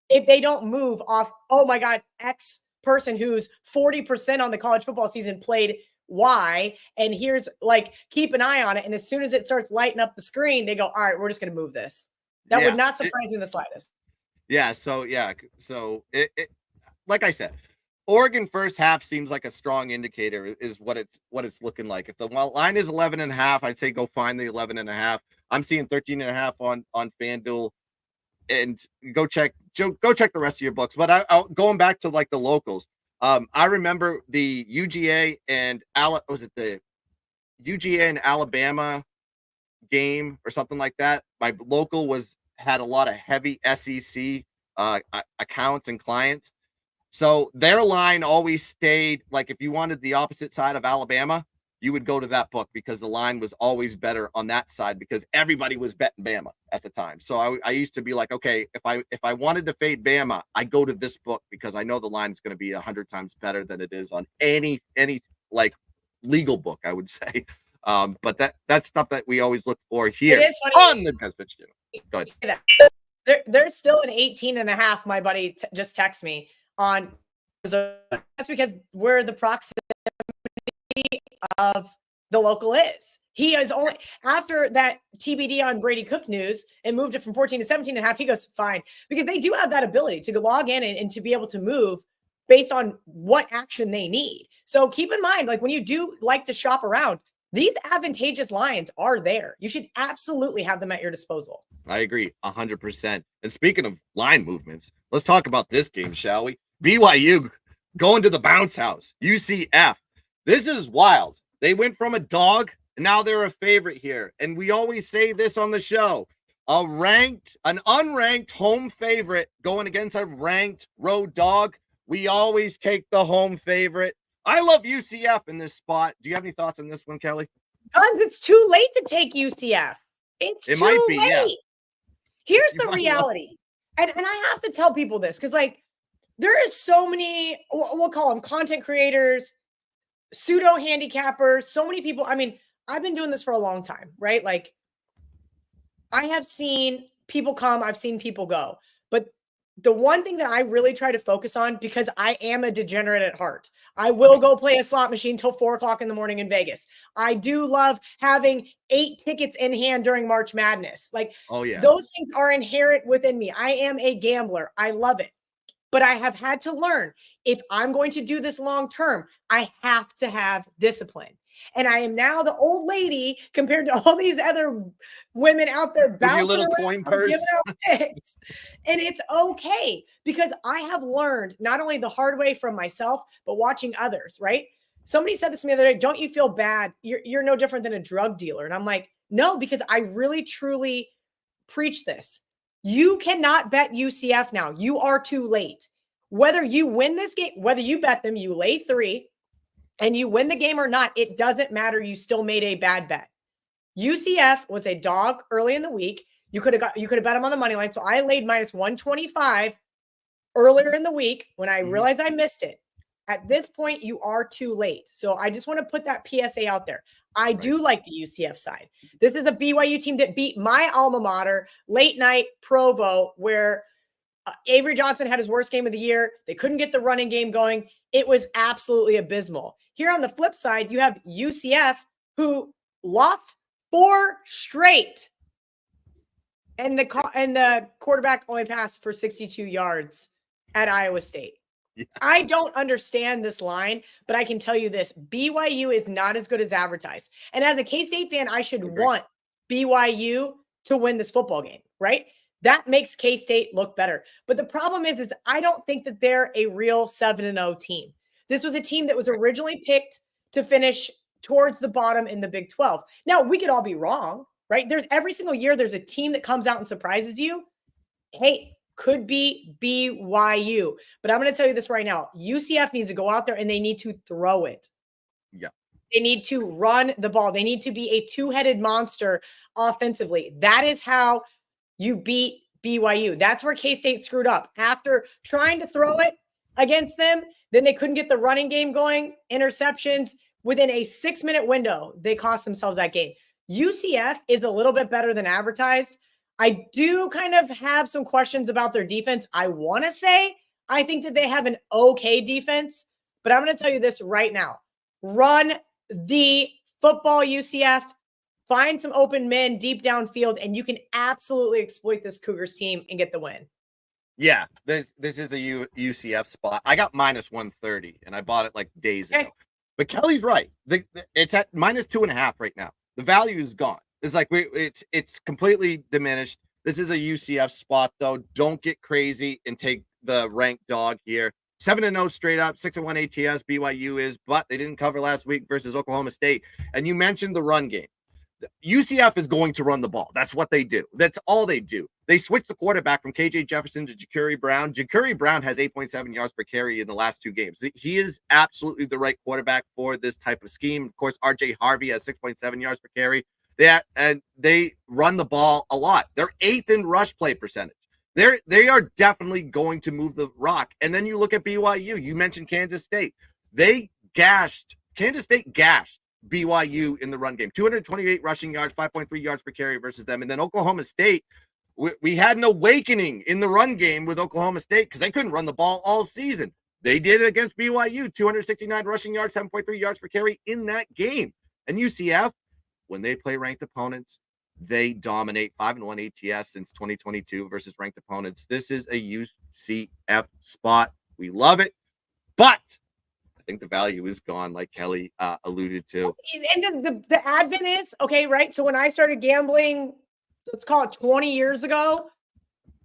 if they don't move off, oh my God, X person who's 40% on the college football season played Y, and here's like, keep an eye on it. And as soon as it starts lighting up the screen, they go, all right, we're just going to move this. That would not surprise me in the slightest. Yeah. So it like I said, Oregon first half seems like a strong indicator is what it's looking like. If the line is 11.5, I'd say go find the 11.5. I'm seeing 13.5 on FanDuel, and go check the rest of your books. But going back to like the locals. I remember the UGA and the UGA and Alabama game or something like that. My local had a lot of heavy SEC accounts and clients. So their line always stayed like, if you wanted the opposite side of Alabama, you would go to that book because the line was always better on that side because everybody was betting Bama at the time. So I used to be like, okay, if I wanted to fade Bama, I go to this book because I know the line is going to be 100 times better than it is on any like legal book, I would say. But that's stuff that we always look for here on the GunzPicks channel. Go ahead. There's still an 18.5. My buddy just texted me on. That's because we're the proximity of the local is. He is only after that TBD on Brady Cook news and moved it from 14 to 17.5. He goes, fine, because they do have that ability to log in and to be able to move based on what action they need. So keep in mind, like when you do like to shop around, these advantageous lines are there. You should absolutely have them at your disposal. I agree 100%. And speaking of line movements, let's talk about this game, shall we? BYU going to the bounce house. UCF. This is wild. They went from a dog and now they're a favorite here. And we always say this on the show. An unranked home favorite going against a ranked road dog. We always take the home favorite. I love UCF in this spot. Do you have any thoughts on this one, Kelly? Guns, it's too late to take UCF. It too might be, late. yeah. Here's the reality. And I have to tell people this because, like, there is so many, we'll call them content creators, pseudo handicappers, so many people. I mean, I've been doing this for a long time, right? Like, I have seen people come, I've seen people go. But the one thing that I really try to focus on, because I am a degenerate at heart, I will go play a slot machine till 4:00 in the morning in Vegas. I do love having 8 tickets in hand during March Madness. Like, oh yeah, those things are inherent within me. I am a gambler. I love it. But I have had to learn, if I'm going to do this long term, I have to have discipline. And I am now the old lady compared to all these other women out there bouncing your little around, coin purse. giving out picks. And it's okay because I have learned not only the hard way from myself, but watching others, right? Somebody said this to me the other day, don't you feel bad? You're no different than a drug dealer. And I'm like, no, because I really, truly preach this. You cannot bet UCF now. You are too late. Whether you win this game, whether you bet them, you lay 3 and you win the game or not, it doesn't matter. You still made a bad bet. UCF was a dog early in the week. You could have bet them on the money line. So I laid minus 125 earlier in the week when I realized I missed it. At this point, you are too late. So I just want to put that PSA out there. I do like the UCF side. This is a BYU team that beat my alma mater, late night Provo, where Avery Johnson had his worst game of the year. They couldn't get the running game going. It was absolutely abysmal. Here on the flip side, you have UCF, who lost 4 straight. And the quarterback only passed for 62 yards at Iowa State. Yeah. I don't understand this line, but I can tell you this. BYU is not as good as advertised. And as a K-State fan, I should want BYU to win this football game, right? That makes K-State look better. But the problem is I don't think that they're a real 7-0 team. This was a team that was originally picked to finish towards the bottom in the Big 12. Now, we could all be wrong, right? There's every single year, there's a team that comes out and surprises you. Hey, could be BYU. But I'm going to tell you this right now. UCF needs to go out there and they need to throw it. Yeah. They need to run the ball. They need to be a 2-headed monster offensively. That is how you beat BYU. That's where K-State screwed up. After trying to throw it against them, then they couldn't get the running game going, interceptions. Within a 6-minute window, they cost themselves that game. UCF is a little bit better than advertised. I do kind of have some questions about their defense. I want to say I think that they have an okay defense, but I'm going to tell you this right now. Run the football, UCF. Find some open men deep downfield, and you can absolutely exploit this Cougars team and get the win. Yeah, this is a UCF spot. I got minus 130, and I bought it like days ago. But Kelly's right. It's at minus 2.5 right now. The value is gone. It's like it's completely diminished. This is a UCF spot, though. Don't get crazy and take the ranked dog here. 7-0 straight up, 6-1 ATS. BYU is, but they didn't cover last week versus Oklahoma State. And you mentioned the run game. UCF is going to run the ball. That's what they do. That's all they do. They switched the quarterback from KJ Jefferson to Ja'Carri Brown. Ja'Carri Brown has 8.7 yards per carry in the last 2 games. He is absolutely the right quarterback for this type of scheme. Of course, RJ Harvey has 6.7 yards per carry. They run the ball a lot. They're 8th in rush play percentage. They are definitely going to move the rock. And then you look at BYU. You mentioned Kansas State. Kansas State gashed BYU in the run game. 228 rushing yards, 5.3 yards per carry versus them. And then Oklahoma State, we had an awakening in the run game with Oklahoma State because they couldn't run the ball all season. They did it against BYU, 269 rushing yards, 7.3 yards per carry in that game. And UCF, when they play ranked opponents, they dominate. 5-1 ATS since 2022 versus ranked opponents. This is a UCF spot. We love it, but I think the value is gone, like Kelly alluded to. And the advent is, okay, right? So when I started gambling, let's call it 20 years ago,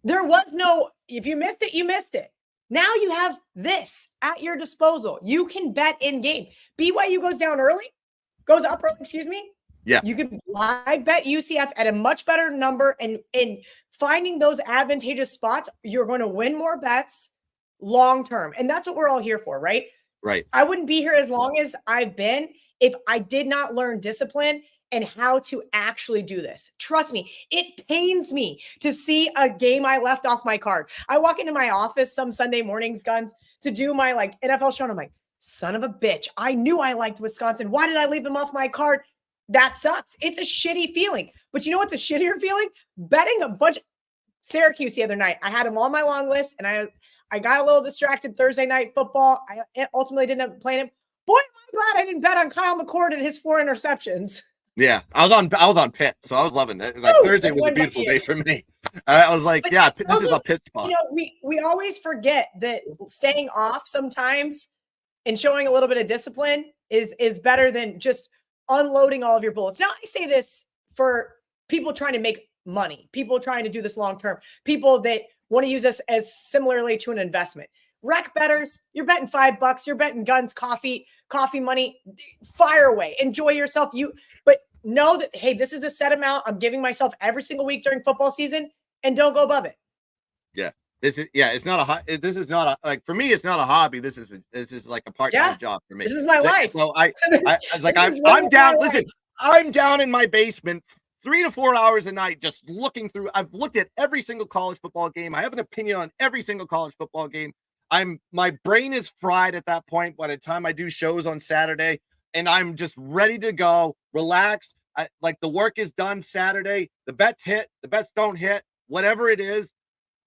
there was no, if you missed it, you missed it. Now you have this at your disposal. You can bet in game. BYU goes up early, excuse me. Yeah. You can live bet UCF at a much better number, and in finding those advantageous spots, you're going to win more bets long term. And that's what we're all here for, right? Right. I wouldn't be here as long as I've been if I did not learn discipline and how to actually do this. Trust me, it pains me to see a game I left off my card. I walk into my office some Sunday mornings, Guns, to do my NFL show, and I'm like, son of a bitch, I knew I liked Wisconsin. Why did I leave him off my card? That sucks. It's a shitty feeling. But you know what's a shittier feeling? Betting a bunch of Syracuse the other night. I had them on my long list, and I got a little distracted Thursday night football. I ultimately didn't end up playing him. Boy, am I glad I didn't bet on Kyle McCord and his 4 interceptions. Yeah, I was on Pitt, so I was loving it. Thursday was a beautiful day for me. I was like, this is a Pitt spot. You know, we always forget that staying off sometimes and showing a little bit of discipline is better than just unloading all of your bullets. Now, I say this for people trying to make money, people trying to do this long term, people that want to use this as similarly to an investment. Rec bettors, you're betting $5, you're betting Guns, coffee money, fire away, enjoy yourself. But know that, hey, this is a set amount I'm giving myself every single week during football season, and don't go above it. Yeah. It's not this is not like, for me, it's not a hobby. This is like a part-time job for me. This is my life. So I was like, I'm down. Listen, I'm down in my basement 3 to 4 hours a night, just looking through. I've looked at every single college football game. I have an opinion on every single college football game. My brain is fried at that point by the time I do shows on Saturday, and I'm just ready to go, relax. Like, the work is done Saturday. The bets hit, the bets don't hit, whatever it is.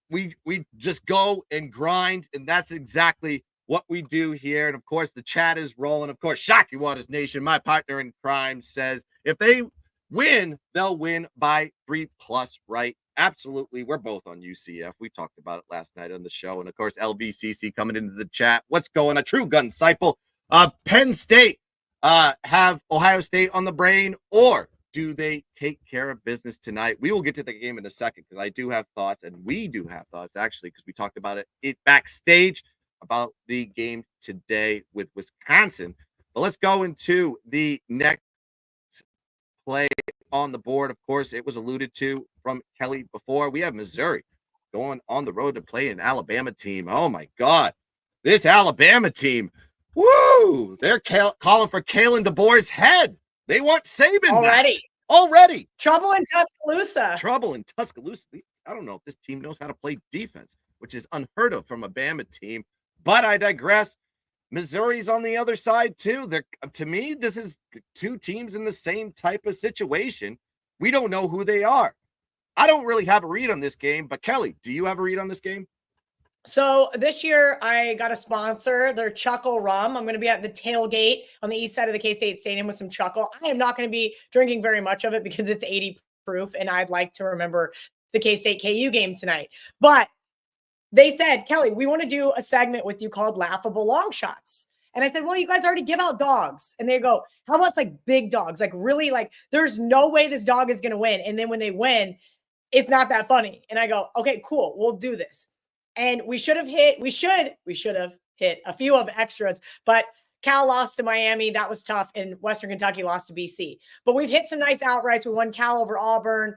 We just go and grind, and that's exactly what we do here. And of course, the chat is rolling. Of course, Shocky Waters Nation, my partner in crime, says if they win, they'll win by 3+, right? Absolutely. We're both on UCF. We talked about it last night on the show. And of course, LVCC coming into the chat. What's going on? A true gun disciple. Penn State have Ohio State on the brain, or do they take care of business tonight? We will get to the game in a second because I do have thoughts, and we do have thoughts actually, because we talked about it backstage about the game today with Wisconsin. But let's go into the next play on the board. Of course, it was alluded to from Kelly before. We have Missouri going on the road to play an Alabama team. Oh my God, this Alabama team! Woo! They're calling for Kalen DeBoer's head. They want Saban already. Trouble in Tuscaloosa. I don't know if this team knows how to play defense, which is unheard of from a Bama team. But I digress. Missouri's on the other side too. To me, this is 2 teams in the same type of situation. We don't know who they are. I don't really have a read on this game, but Kelly, do you have a read on this game? So this year I got a sponsor, their Chuckle Rum. I'm going to be at the tailgate on the east side of the K-State Stadium with some Chuckle. I am not going to be drinking very much of it because it's 80 proof, and I'd like to remember the K-State KU game tonight. But they said, Kelly, we want to do a segment with you called Laughable Long Shots. And I said, well, you guys already give out dogs. And they go, how about like big dogs? Like, really, like, there's no way this dog is going to win. And then when they win, it's not that funny. And I go, okay, cool, we'll do this. And we should have hit a few of extras, but Cal lost to Miami. That was tough. And Western Kentucky lost to BC. But we've hit some nice outrights. We won Cal over Auburn,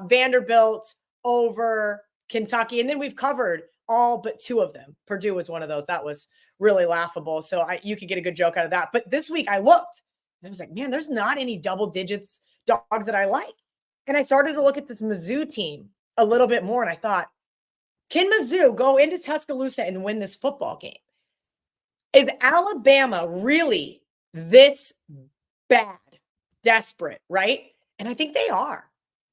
Vanderbilt over Kentucky. And then we've covered all but 2 of them. Purdue was one of those. That was really laughable. So you could get a good joke out of that. But this week I looked and I was like, man, there's not any double digits dogs that I like. And I started to look at this Mizzou team a little bit more. And I thought, can Mizzou go into Tuscaloosa and win this football game? Is Alabama really this bad, desperate, right? And I think they are,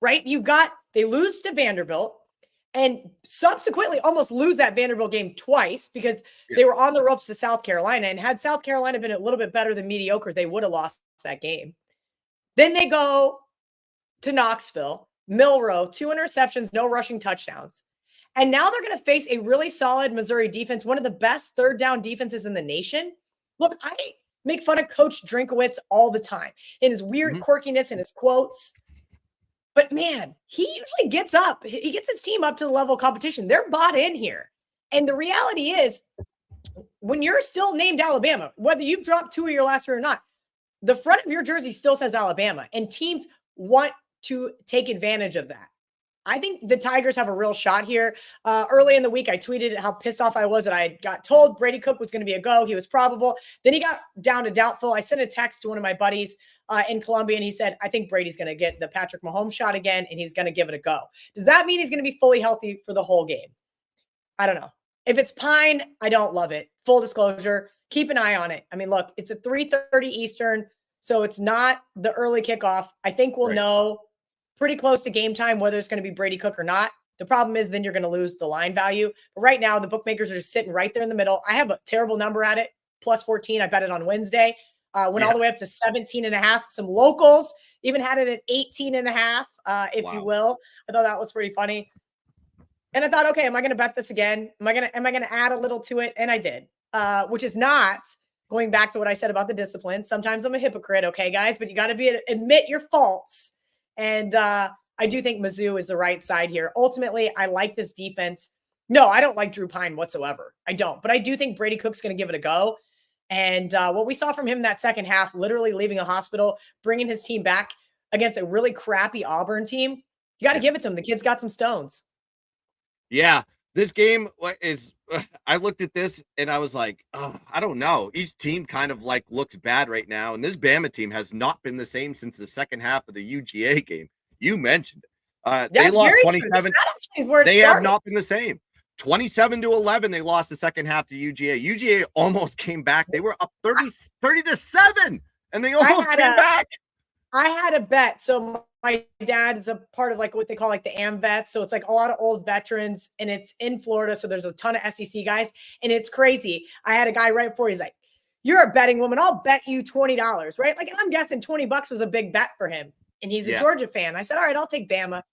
right? They lose to Vanderbilt and subsequently almost lose that Vanderbilt game twice because they were on the ropes to South Carolina. And had South Carolina been a little bit better than mediocre, they would have lost that game. Then they go to Knoxville, Milroe, 2 interceptions, no rushing touchdowns. And now they're going to face a really solid Missouri defense, one of the best third down defenses in the nation. Look, I make fun of Coach Drinkowitz all the time in his weird quirkiness and his quotes. But man, he usually gets up. He gets his team up to the level of competition. They're bought in here. And the reality is, when you're still named Alabama, whether you've dropped 2 of your last 3 or not, the front of your jersey still says Alabama. And teams want to take advantage of that. I think the Tigers have a real shot here. Early in the week, I tweeted how pissed off I was that I got told Brady Cook was going to be a go. He was probable. Then he got down to doubtful. I sent a text to one of my buddies in Columbia, and he said, I think Brady's going to get the Patrick Mahomes shot again, and he's going to give it a go. Does that mean he's going to be fully healthy for the whole game? I don't know. If it's Pine, I don't love it. Full disclosure, keep an eye on it. I mean, look, it's at 3:30 Eastern, so it's not the early kickoff. I think we'll know pretty close to game time whether it's going to be Brady Cook or not. The problem is then you're going to lose the line value. But right now, the bookmakers are just sitting right there in the middle. I have a terrible number at it, plus 14. I bet it on Wednesday. Went all the way up to 17.5. Some locals even had it at 18.5, if you will. I thought that was pretty funny. And I thought, okay, am I going to bet this again? Am I going to add a little to it? And I did, which is not going back to what I said about the discipline. Sometimes I'm a hypocrite, okay, guys, but you got to admit your faults. And I do think Mizzou is the right side here. Ultimately, I like this defense. No, I don't like Drew Pine whatsoever. I don't. But I do think Brady Cook's going to give it a go. And what we saw from him in that second half, literally leaving a hospital, bringing his team back against a really crappy Auburn team, you got to give it to him. The kid's got some stones. Yeah, this game is I looked at this and I was like, oh, I don't know. Each team kind of like looks bad right now. And this Bama team has not been the same since the second half of the UGA game. You mentioned it. They lost 27. They have not been the same. 27-11. They lost the second half to UGA. UGA almost came back. They were up 30-7, and they almost came back. I had a bet. So my dad is a part of like what they call like the AmVets. So it's like a lot of old veterans, and it's in Florida. So there's a ton of SEC guys, and it's crazy. I had a guy right before. He's like, "You're a betting woman. I'll bet you $20." Right? Like, I'm guessing $20 was a big bet for him, and he's a Georgia fan. I said, "All right, I'll take Bama."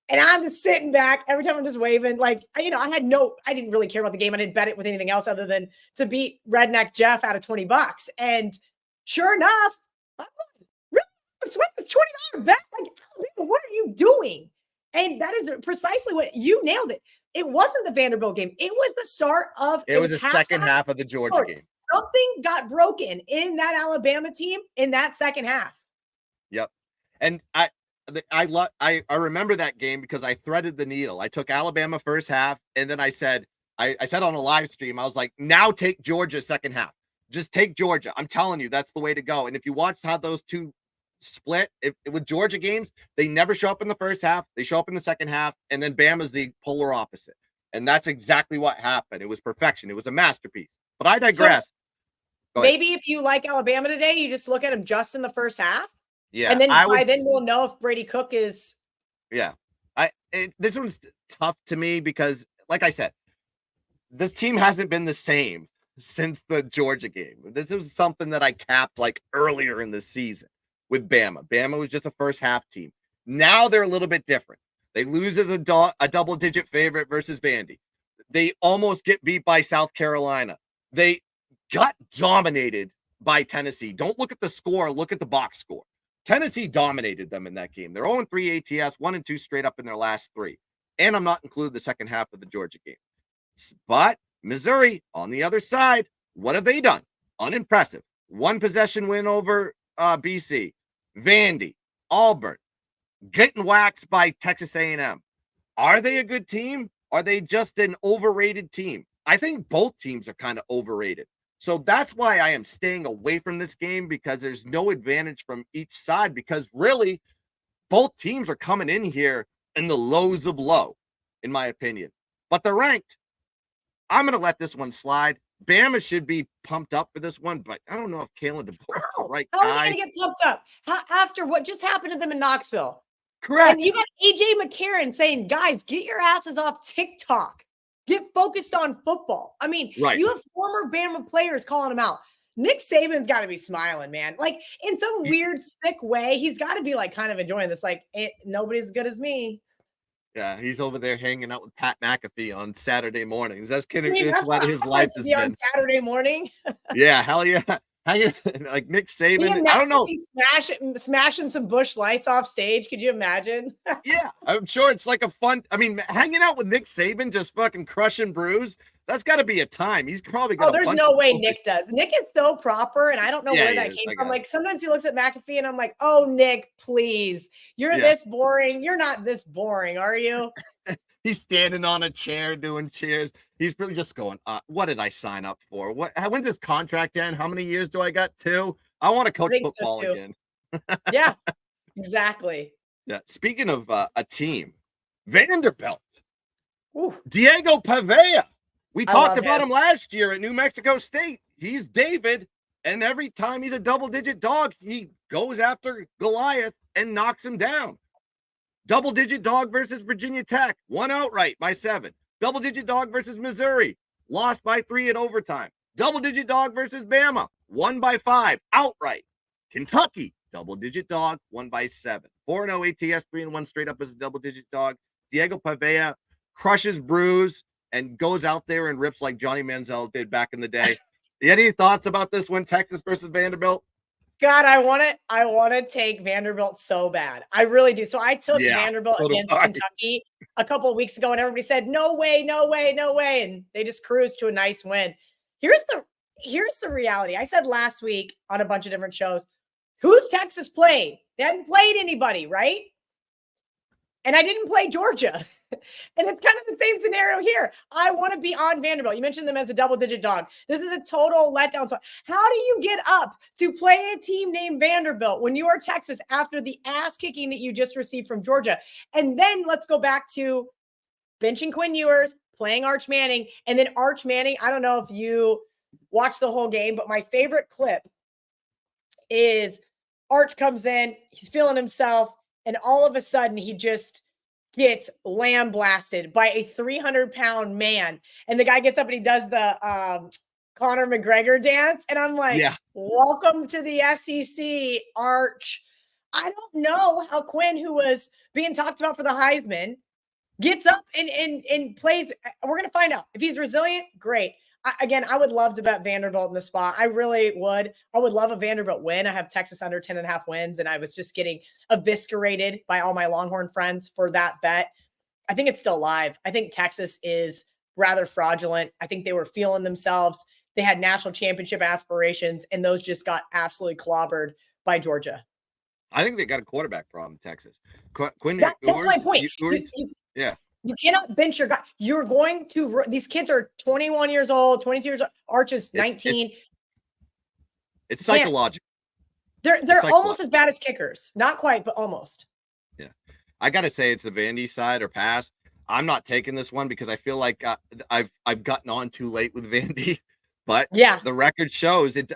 And I'm just sitting back every time I'm just waving. Like, I didn't really care about the game. I didn't bet it with anything else other than to beat Redneck Jeff out of $20. And sure enough, I'm like, really? Sweat this $20 bet? Like, what are you doing? And that is precisely what you nailed it. It wasn't the Vanderbilt game. It was the start of it was the second half of the Georgia game. Something got broken in that Alabama team in that second half. Yep. And I remember that game because I threaded the needle. I took Alabama first half, and then I said on a live stream, I was like, now take Georgia second half. Just take Georgia. I'm telling you, that's the way to go. And if you watched how those two split with Georgia games, they never show up in the first half. They show up in the second half, and then Bama's the polar opposite. And that's exactly what happened. It was perfection. It was a masterpiece. But I digress. So maybe if you like Alabama today, you just look at them just in the first half. Yeah, and then then we'll know if Brady Cook is. Yeah, this one's tough to me because, like I said, this team hasn't been the same since the Georgia game. This was something that I capped like earlier in the season with Bama. Bama was just a first half team. Now they're a little bit different. They lose as a double-digit favorite versus Vandy. They almost get beat by South Carolina. They got dominated by Tennessee. Don't look at the score. Look at the box score. Tennessee dominated them in that game. They're 0-3 ATS, 1-2 straight up in their last 3. And I'm not including the second half of the Georgia game. But Missouri, on the other side, what have they done? Unimpressive. 1 possession win over BC. Vandy, Auburn, getting waxed by Texas A&M. Are they a good team? Are they just an overrated team? I think both teams are kind of overrated. So that's why I am staying away from this game, because there's no advantage from each side, because really both teams are coming in here in the lows of low, in my opinion. But they're ranked. I'm going to let this one slide. Bama should be pumped up for this one, but I don't know if Kalen DeBoer is the right How are guy. you going to get pumped up after what just happened to them in Knoxville? Correct. And you got AJ McCarron saying, guys, get your asses off TikTok. Get focused on football. I mean, Right. You have former Bama players calling him out. Nick Saban's got to be smiling, man. Like in some weird, sick way, he's got to be like kind of enjoying this. Like, nobody's as good as me. Yeah, he's over there hanging out with Pat McAfee on Saturday mornings. That's kind of That's what his life has been. On Saturday morning. Yeah, hell yeah. Hanging like Nick Saban. I don't know. Smashing some Busch Lights off stage. Could you imagine? Yeah, I'm sure it's like a fun. I mean, hanging out with Nick Saban, just fucking crushing brews. That's got to be a time. He's probably got. Oh, there's no way Nick does. Nick is so proper, and I don't know where that came from. Like sometimes he looks at McAfee, and I'm like, "Oh, Nick, please, you're this boring. You're not this boring, are you?" He's standing on a chair doing cheers. He's really just going, what did I sign up for? When's this contract end? How many years do I got? 2? I want to coach football again. Yeah, exactly. Yeah. Speaking of a team, Vanderbilt, Ooh. Diego Pavea. We talked about him last year at New Mexico State. He's David, and every time he's a double-digit dog, he goes after Goliath and knocks him down. Double-digit dog versus Virginia Tech, won outright by 7. Double-digit dog versus Missouri, lost by 3 in overtime. Double-digit dog versus Bama, won by 5, outright. Kentucky, double-digit dog, won by 7. 4-0 ATS, 3-1 straight up as a double-digit dog. Diego Pavea crushes brews and goes out there and rips like Johnny Manziel did back in the day. Any thoughts about this one, Texas versus Vanderbilt? God, I want to take Vanderbilt so bad. I really do. So I took Vanderbilt against Kentucky a couple of weeks ago, and everybody said, no way, no way, no way. And they just cruised to a nice win. Here's the reality. I said last week on a bunch of different shows, who's Texas played? They hadn't played anybody, right? And I didn't play Georgia. And it's kind of the same scenario here. I want to be on Vanderbilt. You mentioned them as a double-digit dog. This is a total letdown. So how do you get up to play a team named Vanderbilt when you are Texas after the ass kicking that you just received from Georgia? And then let's go back to benching Quinn Ewers, playing Arch Manning, and then Arch Manning. I don't know if you watched the whole game, but my favorite clip is Arch comes in, he's feeling himself, and all of a sudden he just gets lamb blasted by a 300-pound man. And the guy gets up and he does the Conor McGregor dance. And I'm like, welcome to the SEC, Arch. I don't know how Quinn, who was being talked about for the Heisman, gets up and plays. We're going to find out. If he's resilient, great. I would love to bet Vanderbilt in the spot. I really would. I would love a Vanderbilt win. I have Texas under 10.5 wins, and I was just getting eviscerated by all my Longhorn friends for that bet. I think it's still live. I think Texas is rather fraudulent. I think they were feeling themselves. They had national championship aspirations, and those just got absolutely clobbered by Georgia. I think they got a quarterback problem, Texas. Quinn that's my point. Yeah. You cannot bench your guy. You're going to – these kids are 21 years old, 22 years old. Arch is 19. It's psychological. They're almost as bad as kickers. Not quite, but almost. Yeah. I got to say it's the Vandy side or pass. I'm not taking this one because I feel like I've gotten on too late with Vandy. But the record shows it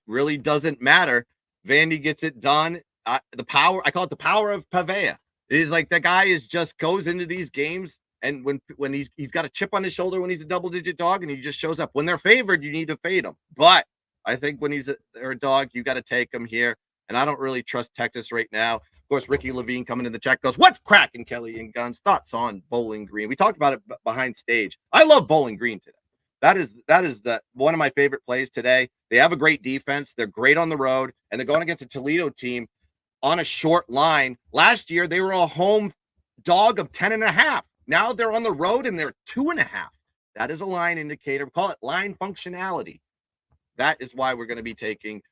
really doesn't matter. Vandy gets it done. I call it the power of Pavea. It is like the guy just goes into these games, and when he's got a chip on his shoulder when he's a double-digit dog, and he just shows up. When they're favored, you need to fade them. But I think when they're a dog, you got to take him here. And I don't really trust Texas right now. Of course, Ricky Levine coming in the chat goes, "What's cracking, Kelly and Guns? Thoughts on Bowling Green?" We talked about it behind stage. I love Bowling Green today. That is one of my favorite plays today. They have a great defense. They're great on the road, and they're going against a Toledo team on a short line. Last year, they were a home dog of 10.5. Now they're on the road and they're 2.5. That is a line indicator. We call it line functionality. That is why we're going to be taking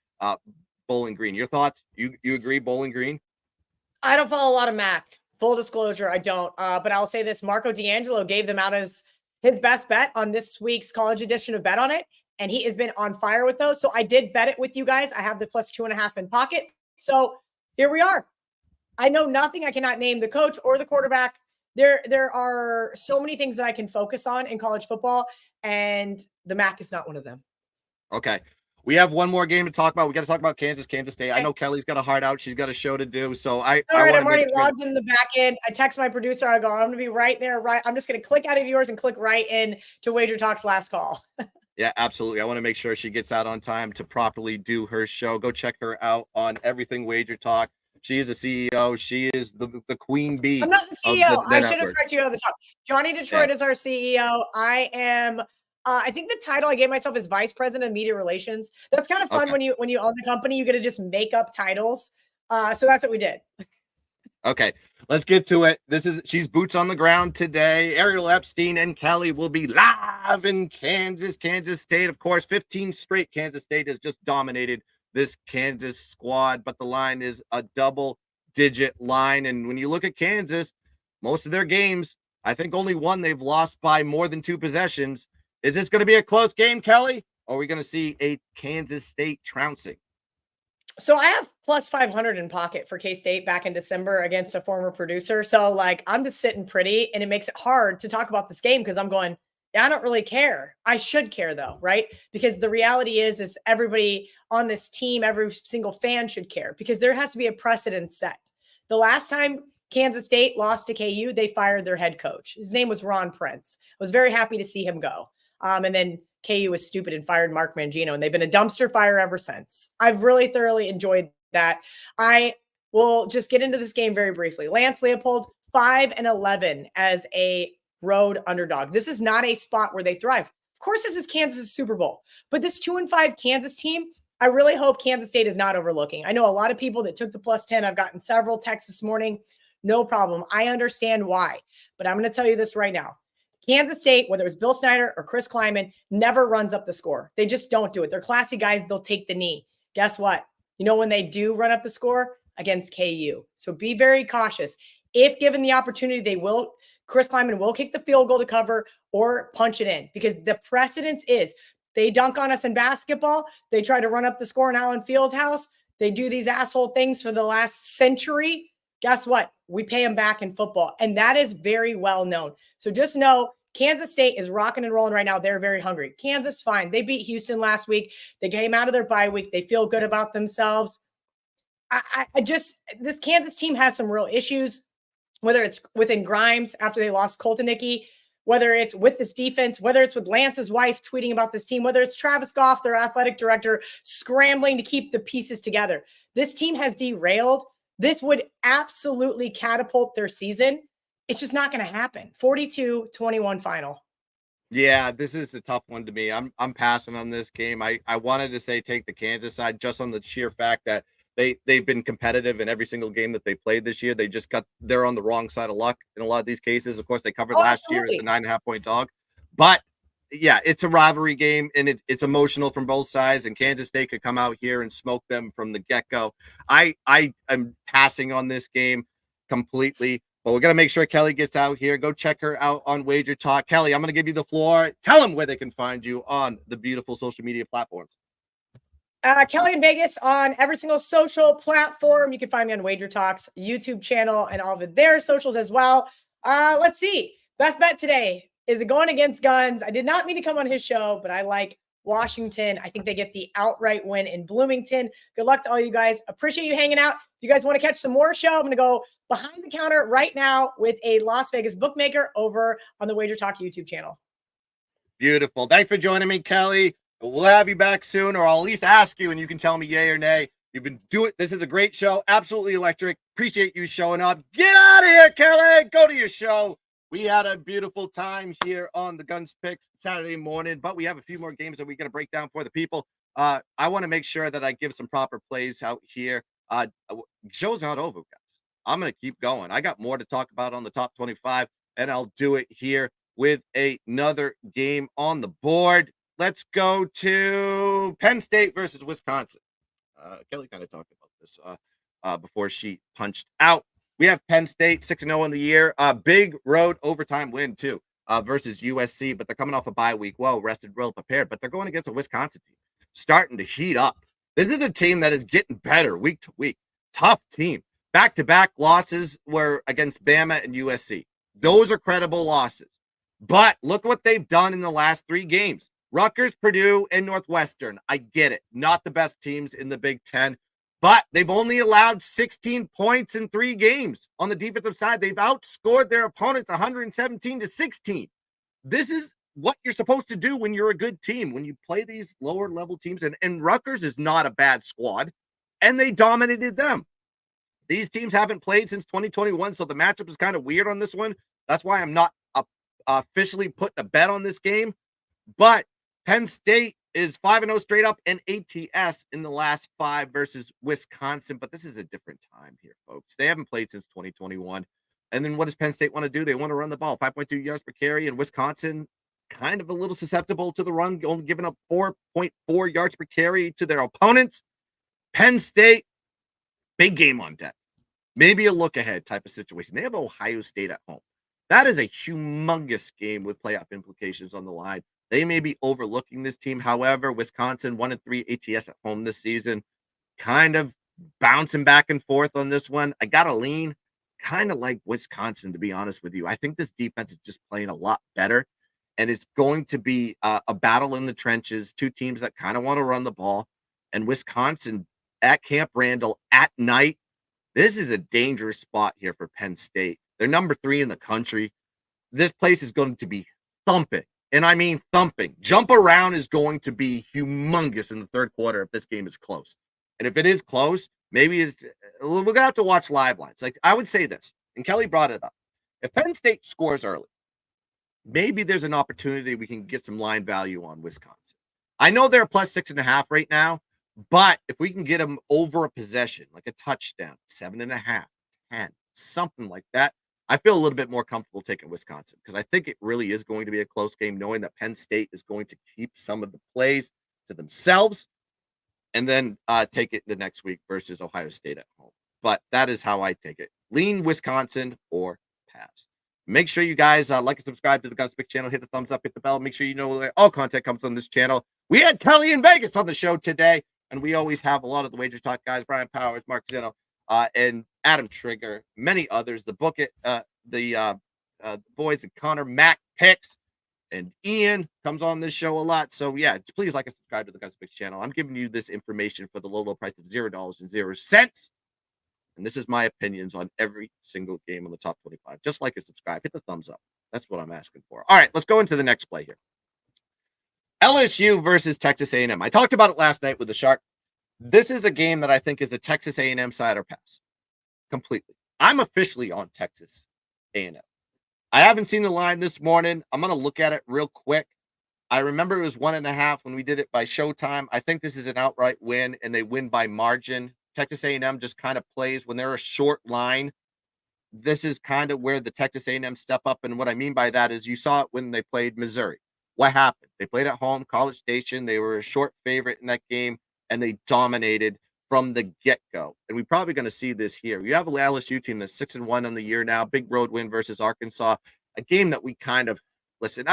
Bowling Green. Your thoughts? You agree, Bowling Green? I don't follow a lot of MAC Full disclosure, I don't. But I'll say this: Marco D'Angelo gave them out as his best bet on this week's college edition of Bet on It, and he has been on fire with those. So I did bet it with you guys. I have the +2.5 in pocket. So here we are. I know nothing. I cannot name the coach or the quarterback. There are so many things that I can focus on in college football, and the MAC is not one of them. Okay. We have one more game to talk about. We got to talk about Kansas State. I know Kelly's got a heart out. She's got a show to do. So I'm already logged in the back end. I text my producer. I go, I'm going to be right there. Right. I'm just going to click out of yours and click right in to Wager Talk's last call. Yeah, absolutely. I want to make sure she gets out on time to properly do her show. Go check her out on everything Wager Talk. She is a CEO. She is the queen bee. I'm not the CEO. I should have corrected you on the top. Johnny Detroit is our CEO. I am. I think the title I gave myself is Vice President of Media Relations. That's kind of fun when you own the company. You get to just make up titles. So that's what we did. Okay, let's get to it. She's boots on the ground today. Ariel Epstein and Kelly will be live in Kansas State. Of course, 15 straight. Kansas State has just dominated this Kansas squad, but the line is a double-digit line. And when you look at Kansas, most of their games, I think only one they've lost by more than 2 possessions. Is this going to be a close game, Kelly? Or are we going to see a Kansas State trouncing? So I have +500 in pocket for K-State back in December against a former producer. So I'm just sitting pretty, and it makes it hard to talk about this game because I'm going, yeah, I don't really care. I should care though, right? Because the reality is everybody on this team, every single fan should care because there has to be a precedent set. The last time Kansas State lost to KU, they fired their head coach. His name was Ron Prince. I was very happy to see him go. And then KU was stupid and fired Mark Mangino, and they've been a dumpster fire ever since. I've really thoroughly enjoyed that. I will just get into this game very briefly. Lance Leopold, 5-11 as a road underdog. This is not a spot where they thrive. Of course, this is Kansas' Super Bowl, but this 2-5 Kansas team, I really hope Kansas State is not overlooking. I know a lot of people that took the +10. I've gotten several texts this morning. No problem. I understand why, but I'm going to tell you this right now. Kansas State, whether it's Bill Snyder or Chris Kleiman, never runs up the score. They just don't do it. They're classy guys. They'll take the knee. Guess what? You know when they do run up the score? Against KU. So be very cautious. If given the opportunity, Chris Kleiman will kick the field goal to cover or punch it in because the precedence is they dunk on us in basketball. They try to run up the score in Allen Fieldhouse. They do these asshole things for the last century. Guess what? We pay them back in football. And that is very well known. So just know Kansas State is rocking and rolling right now. They're very hungry. Kansas, fine. They beat Houston last week. They came out of their bye week. They feel good about themselves. This Kansas team has some real issues, whether it's within Grimes after they lost Koltenicky, whether it's with this defense, whether it's with Lance's wife tweeting about this team, whether it's Travis Goff, their athletic director, scrambling to keep the pieces together. This team has derailed. This would absolutely catapult their season. It's just not going to happen. 42-21 final. Yeah, this is a tough one to me. I'm passing on this game. I wanted to say take the Kansas side just on the sheer fact that they've been competitive in every single game that they played this year. They're on the wrong side of luck in a lot of these cases. Of course, they covered last year as the 9.5-point dog. But yeah, it's a rivalry game and it's emotional from both sides. And Kansas State could come out here and smoke them from the get-go. I am passing on this game completely. But we're going to make sure Kelly gets out here. Go check her out on Wager Talk. Kelly, I'm going to give you the floor. Tell them where they can find you on the beautiful social media platforms. Kelly in Vegas on every single social platform. You can find me on Wager Talk's YouTube channel and all of their socials as well. Let's see. Best bet today is going against Guns. I did not mean to come on his show, but I like Washington. I think they get the outright win in Bloomington. Good luck to all you guys. Appreciate you hanging out. If you guys want to catch some more show, I'm going to go behind the counter right now with a Las Vegas bookmaker over on the Wager Talk YouTube channel. Beautiful. Thanks for joining me, Kelly. We'll have you back soon, or I'll at least ask you and you can tell me yay or nay. You've been doing this is a great show. Absolutely electric. Appreciate you showing up. Get out of here, Kelly. Go to your show. We had a beautiful time here on the Guns Picks Saturday morning, but we have a few more games that we got to break down for the people. I want to make sure that I give some proper plays out here. Show's not over, guys. I'm going to keep going. I got more to talk about on the top 25, and I'll do it here with another game on the board. Let's go to Penn State versus Wisconsin. Kelly kind of talked about this before she punched out. We have Penn State 6-0 in the year. Big road overtime win too versus USC, but they're coming off a bye week. Well rested, well prepared, but they're going against a Wisconsin team starting to heat up. This is a team that is getting better week to week. Tough team. Back-to-back losses were against Bama and USC. Those are credible losses. But look what they've done in the last 3 games. Rutgers, Purdue, and Northwestern. I get it. Not the best teams in the Big Ten, but they've only allowed 16 points in 3 games. On the defensive side, they've outscored their opponents 117-16. This is what you're supposed to do when you're a good team, when you play these lower level teams. And Rutgers is not a bad squad, and they dominated them. These teams haven't played since 2021, so the matchup is kind of weird on this one. That's why I'm not officially putting a bet on this game. But Penn State is 5-0 straight up and ATS in the last 5 versus Wisconsin. But this is a different time here, folks. They haven't played since 2021. And then what does Penn State want to do? They want to run the ball, 5.2 yards per carry. And Wisconsin, kind of a little susceptible to the run, only giving up 4.4 yards per carry to their opponents. Penn State, big game on deck. Maybe a look ahead type of situation. They have Ohio State at home. That is a humongous game with playoff implications on the line. They may be overlooking this team. However, Wisconsin 1-3 ATS at home this season, kind of bouncing back and forth on this one. I got to lean kind of like Wisconsin, to be honest with you. I think this defense is just playing a lot better, and it's going to be a battle in the trenches. 2 teams that kind of want to run the ball, and Wisconsin at Camp Randall at night. This is a dangerous spot here for Penn State. They're number 3 in the country. This place is going to be thumping. And I mean thumping. Jump around is going to be humongous in the third quarter if this game is close. And if it is close, maybe we're going to have to watch live lines. Like I would say this, and Kelly brought it up. If Penn State scores early, maybe there's an opportunity we can get some line value on Wisconsin. I know they're plus 6.5 right now, but if we can get them over a possession, like a touchdown, 7.5, 10, something like that, I feel a little bit more comfortable taking Wisconsin because I think it really is going to be a close game, knowing that Penn State is going to keep some of the plays to themselves and then take it the next week versus Ohio State at home. But that is how I take it. Lean Wisconsin or pass. Make sure you guys like and subscribe to the GunzPicks channel. Hit the thumbs up, hit the bell. Make sure you know that all content comes on this channel. We had Kelly in Vegas on the show today, and we always have a lot of the Wager Talk guys, Brian Powers, Mark Zeno, and Adam Trigger, many others. The book it, the boys and Connor, Mac Picks, and Ian comes on this show a lot. So yeah, please like and subscribe to the GunzPicks channel. I'm giving you this information for the low price of $0.00. And this is my opinions on every single game on the top 25. Just like and subscribe. Hit the thumbs up. That's what I'm asking for. All right, let's go into the next play here. LSU versus Texas A&M. I talked about it last night with the Shark. This is a game that I think is a Texas A&M side or pass. Completely. I'm officially on Texas A&M. I haven't seen the line this morning. I'm going to look at it real quick. I remember it was 1.5 when we did it by Showtime. I think this is an outright win, and they win by margin. Texas A&M just kind of plays when they're a short line. This is kind of where the Texas A&M step up, and what I mean by that is you saw it when they played Missouri. What happened? They played at home, College Station. They were a short favorite in that game, and they dominated from the get-go. And we're probably going to see this here. You have an LSU team that's 6-1 on the year now, big road win versus Arkansas, a game that we kind of listen.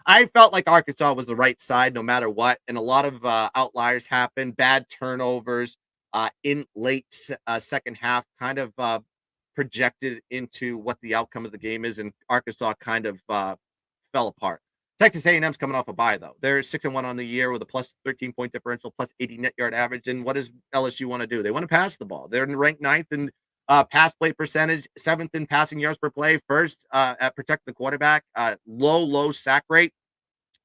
I felt like Arkansas was the right side no matter what, and a lot of outliers happened, bad turnovers in late second half, kind of projected into what the outcome of the game is, and Arkansas kind of fell apart. Texas A&M's coming off a bye, though. They're 6-1 on the year with a plus 13-point differential, plus 80 net yard average. And what does LSU want to do? They want to pass the ball. They're ranked 9th in pass play percentage, 7th in passing yards per play, 1st at protect the quarterback, low sack rate,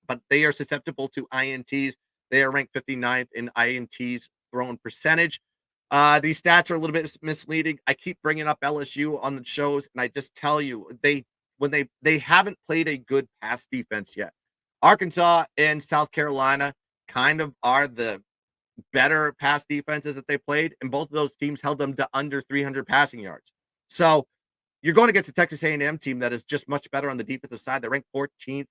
but they are susceptible to INTs. They are ranked 59th in INTs thrown percentage. These stats are a little bit misleading. I keep bringing up LSU on the shows, and I just tell you, they haven't played a good pass defense yet. Arkansas and South Carolina kind of are the better pass defenses that they played, and both of those teams held them to under 300 passing yards. So you're going against a Texas A&M team that is just much better on the defensive side. They're ranked 14th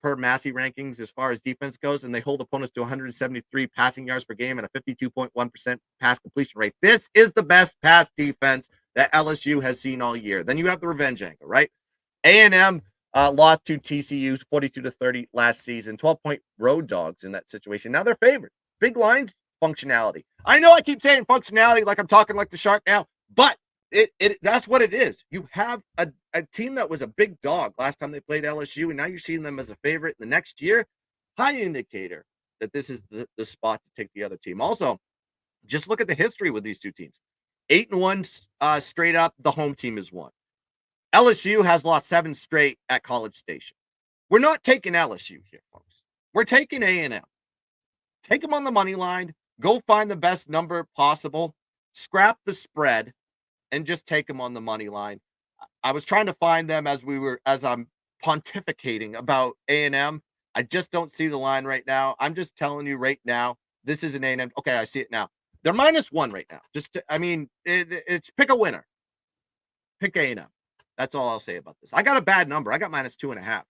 per Massey rankings as far as defense goes, and they hold opponents to 173 passing yards per game and a 52.1% pass completion rate. This is the best pass defense that LSU has seen all year. Then you have the revenge angle, right? A&M lost to TCU 42-30 last season, 12-point road dogs in that situation. Now they're favored. Big line functionality. I know I keep saying functionality like I'm talking like the Shark now, but that's what it is. You have a team that was a big dog last time they played LSU, and now you're seeing them as a favorite in the next year. High indicator that this is the spot to take the other team. Also, just look at the history with these two teams. 8-1 straight up, the home team has won. LSU has lost 7 straight at College Station. We're not taking LSU here, folks. We're taking A&M. Take them on the money line. Go find the best number possible. Scrap the spread and just take them on the money line. I was trying to find them as I'm pontificating about A&M. I just don't see the line right now. I'm just telling you right now, this is an A&M. Okay, I see it now. They're -1 right now. It's pick a winner. Pick A&M. That's all I'll say about this. I got a bad number. I got -2.5.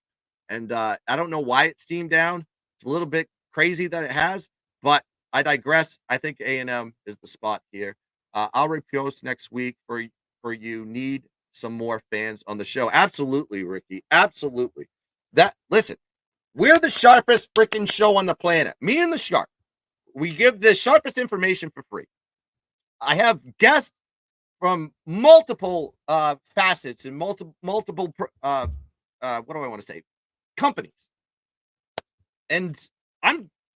And I don't know why it steamed down. It's a little bit crazy that it has, but I digress. I think A&M is the spot here. I'll repost next week for you. Need some more fans on the show. Absolutely, Ricky. Absolutely. Listen, we're the sharpest freaking show on the planet. Me and the Shark. We give the sharpest information for free. I have guests from multiple facets and multiple what do I want to say? Companies. And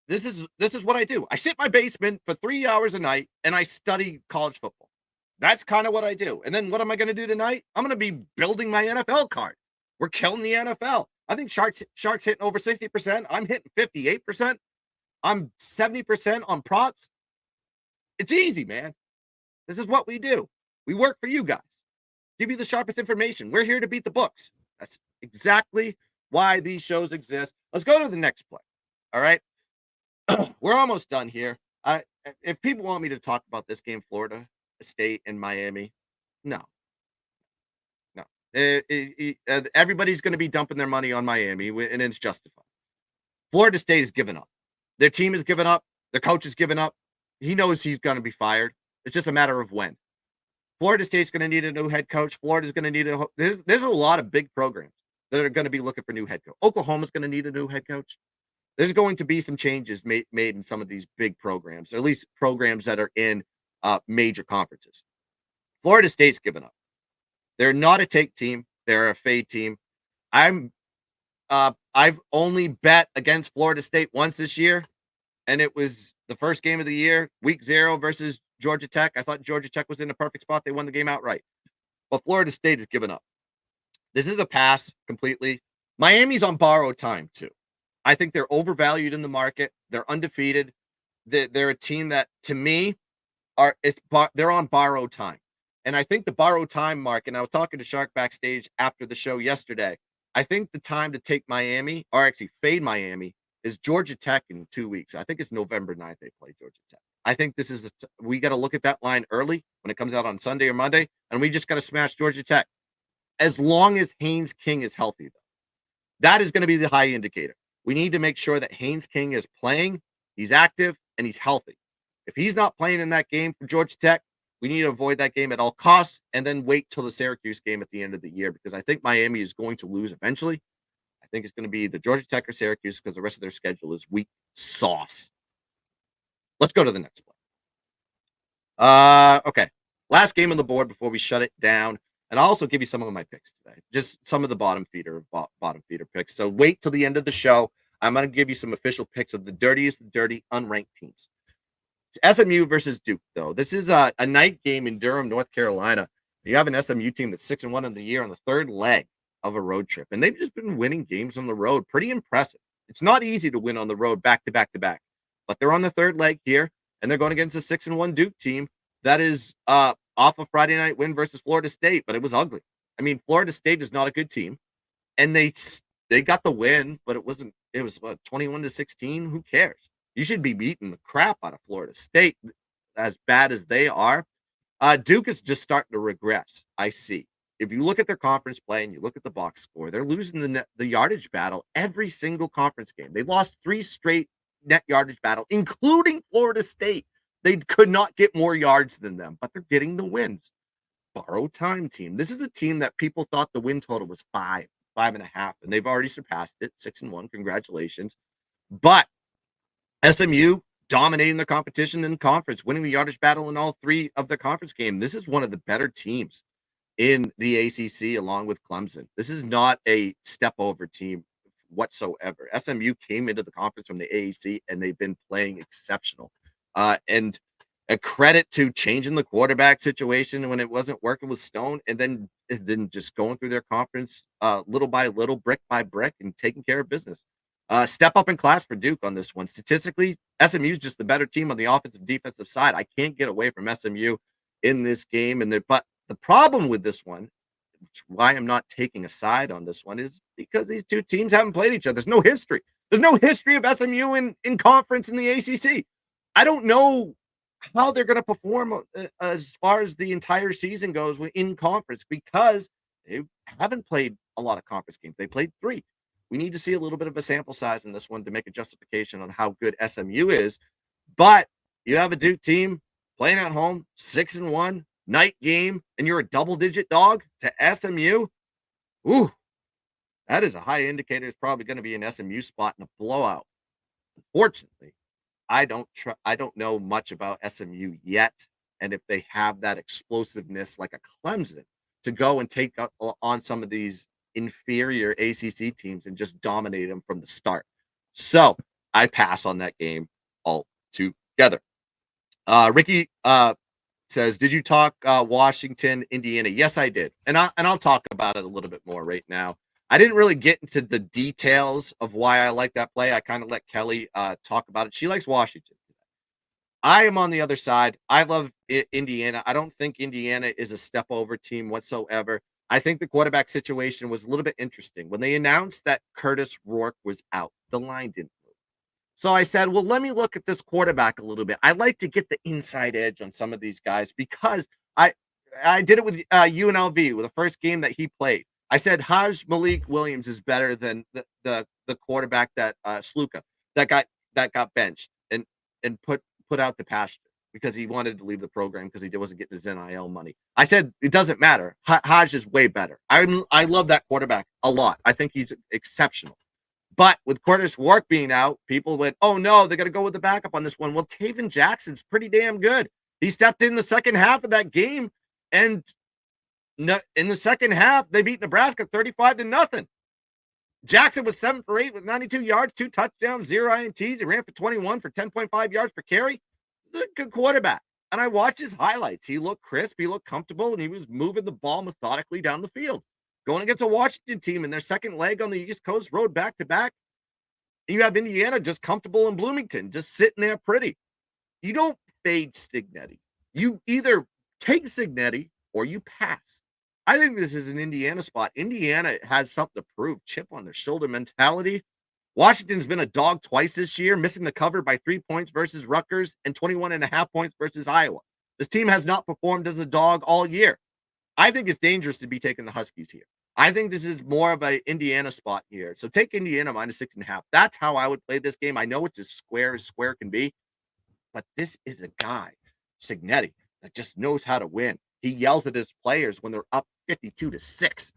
this is what I do. I sit in my basement for 3 hours a night and I study college football. That's kind of what I do. And then what am I going to do tonight? I'm going to be building my NFL card. We're killing the NFL. I think Shark's hitting over 60%. I'm hitting 58%. I'm 70% on props. It's easy, man. This is what we do. We work for you guys. Give you the sharpest information. We're here to beat the books. That's exactly why these shows exist. Let's go to the next play. All right. We're almost done here. If people want me to talk about this game, Florida State and Miami, no. Everybody's going to be dumping their money on Miami, and it's justified. Florida State has given up. Their team has given up. Their coach has given up. He knows he's going to be fired. It's just a matter of when. Florida State's going to need a new head coach. Florida's going to need there's a lot of big programs that are going to be looking for new head coach. Oklahoma's going to need a new head coach. There's going to be some changes made in some of these big programs, or at least programs that are in major conferences. Florida State's given up. They're not a take team. They're a fade team. I've only bet against Florida State once this year, and it was the first game of the year, week 0 versus Georgia Tech. I thought Georgia Tech was in a perfect spot. They won the game outright. But Florida State has given up. This is a pass completely. Miami's on borrowed time, too. I think they're overvalued in the market. They're undefeated. They're a team that, to me, they're on borrowed time. And I think the borrowed time mark, and I was talking to Shark backstage after the show yesterday, I think the time to take Miami, or actually fade Miami, is Georgia Tech in 2 weeks. I think it's November 9th they play Georgia Tech. I think this is we got to look at that line early when it comes out on Sunday or Monday, and we just got to smash Georgia Tech. As long as Haynes King is healthy, though, that is going to be the high indicator. We need to make sure that Haynes King is playing, he's active, and he's healthy. If he's not playing in that game for Georgia Tech, we need to avoid that game at all costs and then wait till the Syracuse game at the end of the year, because I think Miami is going to lose eventually. I think it's going to be the Georgia Tech or Syracuse because the rest of their schedule is weak sauce. Let's go to the next one. Okay. Last game on the board before we shut it down. And I'll also give you some of my picks today. Just some of the bottom feeder picks. So wait till the end of the show. I'm going to give you some official picks of the dirtiest, dirty, unranked teams. It's SMU versus Duke, though. This is a night game in Durham, North Carolina. You have an SMU team that's 6-1 in the year on the third leg of a road trip. And they've just been winning games on the road. Pretty impressive. It's not easy to win on the road back to back to back. But they're on the third leg here, and they're going against a 6-1 Duke team that is off a Friday night win versus Florida State, but it was ugly. I mean, Florida State is not a good team, and they got the win, but it was 21-16. Who cares? You should be beating the crap out of Florida State, as bad as they are. Duke is just starting to regress, I see. If you look at their conference play and you look at the box score, they're losing the yardage battle every single conference game. They lost 3 straight net yardage battle, including Florida State. They could not get more yards than them, but they're getting the wins. borrowed time team. This is a team that people thought the win total was 5.5, and they've already surpassed it, 6-1. Congratulations. But SMU dominating the competition in conference, winning the yardage battle in all 3 of the conference game. This is one of the better teams in the ACC along with Clemson. This is not a step over team whatsoever. SMU came into the conference from the AAC and they've been playing exceptional. And a credit to changing the quarterback situation when it wasn't working with Stone, and then just going through their conference little by little, brick by brick, and taking care of business. Step up in class for Duke on this one. Statistically, SMU is just the better team on the offensive defensive side. I can't get away from SMU in this game. But the problem with this one, which is why I'm not taking a side on this one, is because these two teams haven't played each other. There's no history. There's no history of SMU in conference in the ACC. I don't know how they're going to perform as far as the entire season goes in conference because they haven't played a lot of conference games. They played 3. We need to see a little bit of a sample size in this one to make a justification on how good SMU is. But you have a Duke team playing at home, 6-1, night game, and you're a double-digit dog to SMU. Ooh, that is a high indicator. It's probably going to be an SMU spot in a blowout. Unfortunately, I don't know much about SMU yet, and if they have that explosiveness like a Clemson to go and take on some of these inferior ACC teams and just dominate them from the start. So I pass on that game altogether. Ricky says, "Did you talk Washington, Indiana?" Yes, I did, and I'll talk about it a little bit more right now. I didn't really get into the details of why I like that play. I kind of let Kelly talk about it. She likes Washington. I am on the other side. I love Indiana. I don't think Indiana is a step over team whatsoever. I think the quarterback situation was a little bit interesting. When they announced that Curtis Rourke was out, the line didn't move. So I said, well, let me look at this quarterback a little bit. I like to get the inside edge on some of these guys because I did it with UNLV with the first game that he played. I said Haj Malik Williams is better than the quarterback that Sluka that got benched and put out to pasture because he wanted to leave the program because he wasn't getting his NIL money. I said it doesn't matter. Haj is way better. I love that quarterback a lot. I think he's exceptional. But with Curtis Rourke being out, people went, oh no, they're gonna go with the backup on this one. Well, Taven Jackson's pretty damn good. He stepped in the second half of that game, and in the second half, they beat Nebraska 35-0. Jackson was 7 for 8 with 92 yards, 2 touchdowns, 0 INTs. He ran for 21 for 10.5 yards per carry. He's a good quarterback. And I watched his highlights. He looked crisp, he looked comfortable, and he was moving the ball methodically down the field. Going against a Washington team in their second leg on the East Coast road back-to-back. You have Indiana just comfortable in Bloomington, just sitting there pretty. You don't fade Signetti. You either take Signetti or you pass. I think this is an Indiana spot. Indiana has something to prove. Chip on their shoulder mentality. Washington's been a dog twice this year, missing the cover by 3 points versus Rutgers and 21.5 points versus Iowa. This team has not performed as a dog all year. I think it's dangerous to be taking the Huskies here. I think this is more of an Indiana spot here. So take Indiana -6.5. That's how I would play this game. I know it's as square can be, but this is a guy, Signetti, that just knows how to win. He yells at his players when they're up 52-6.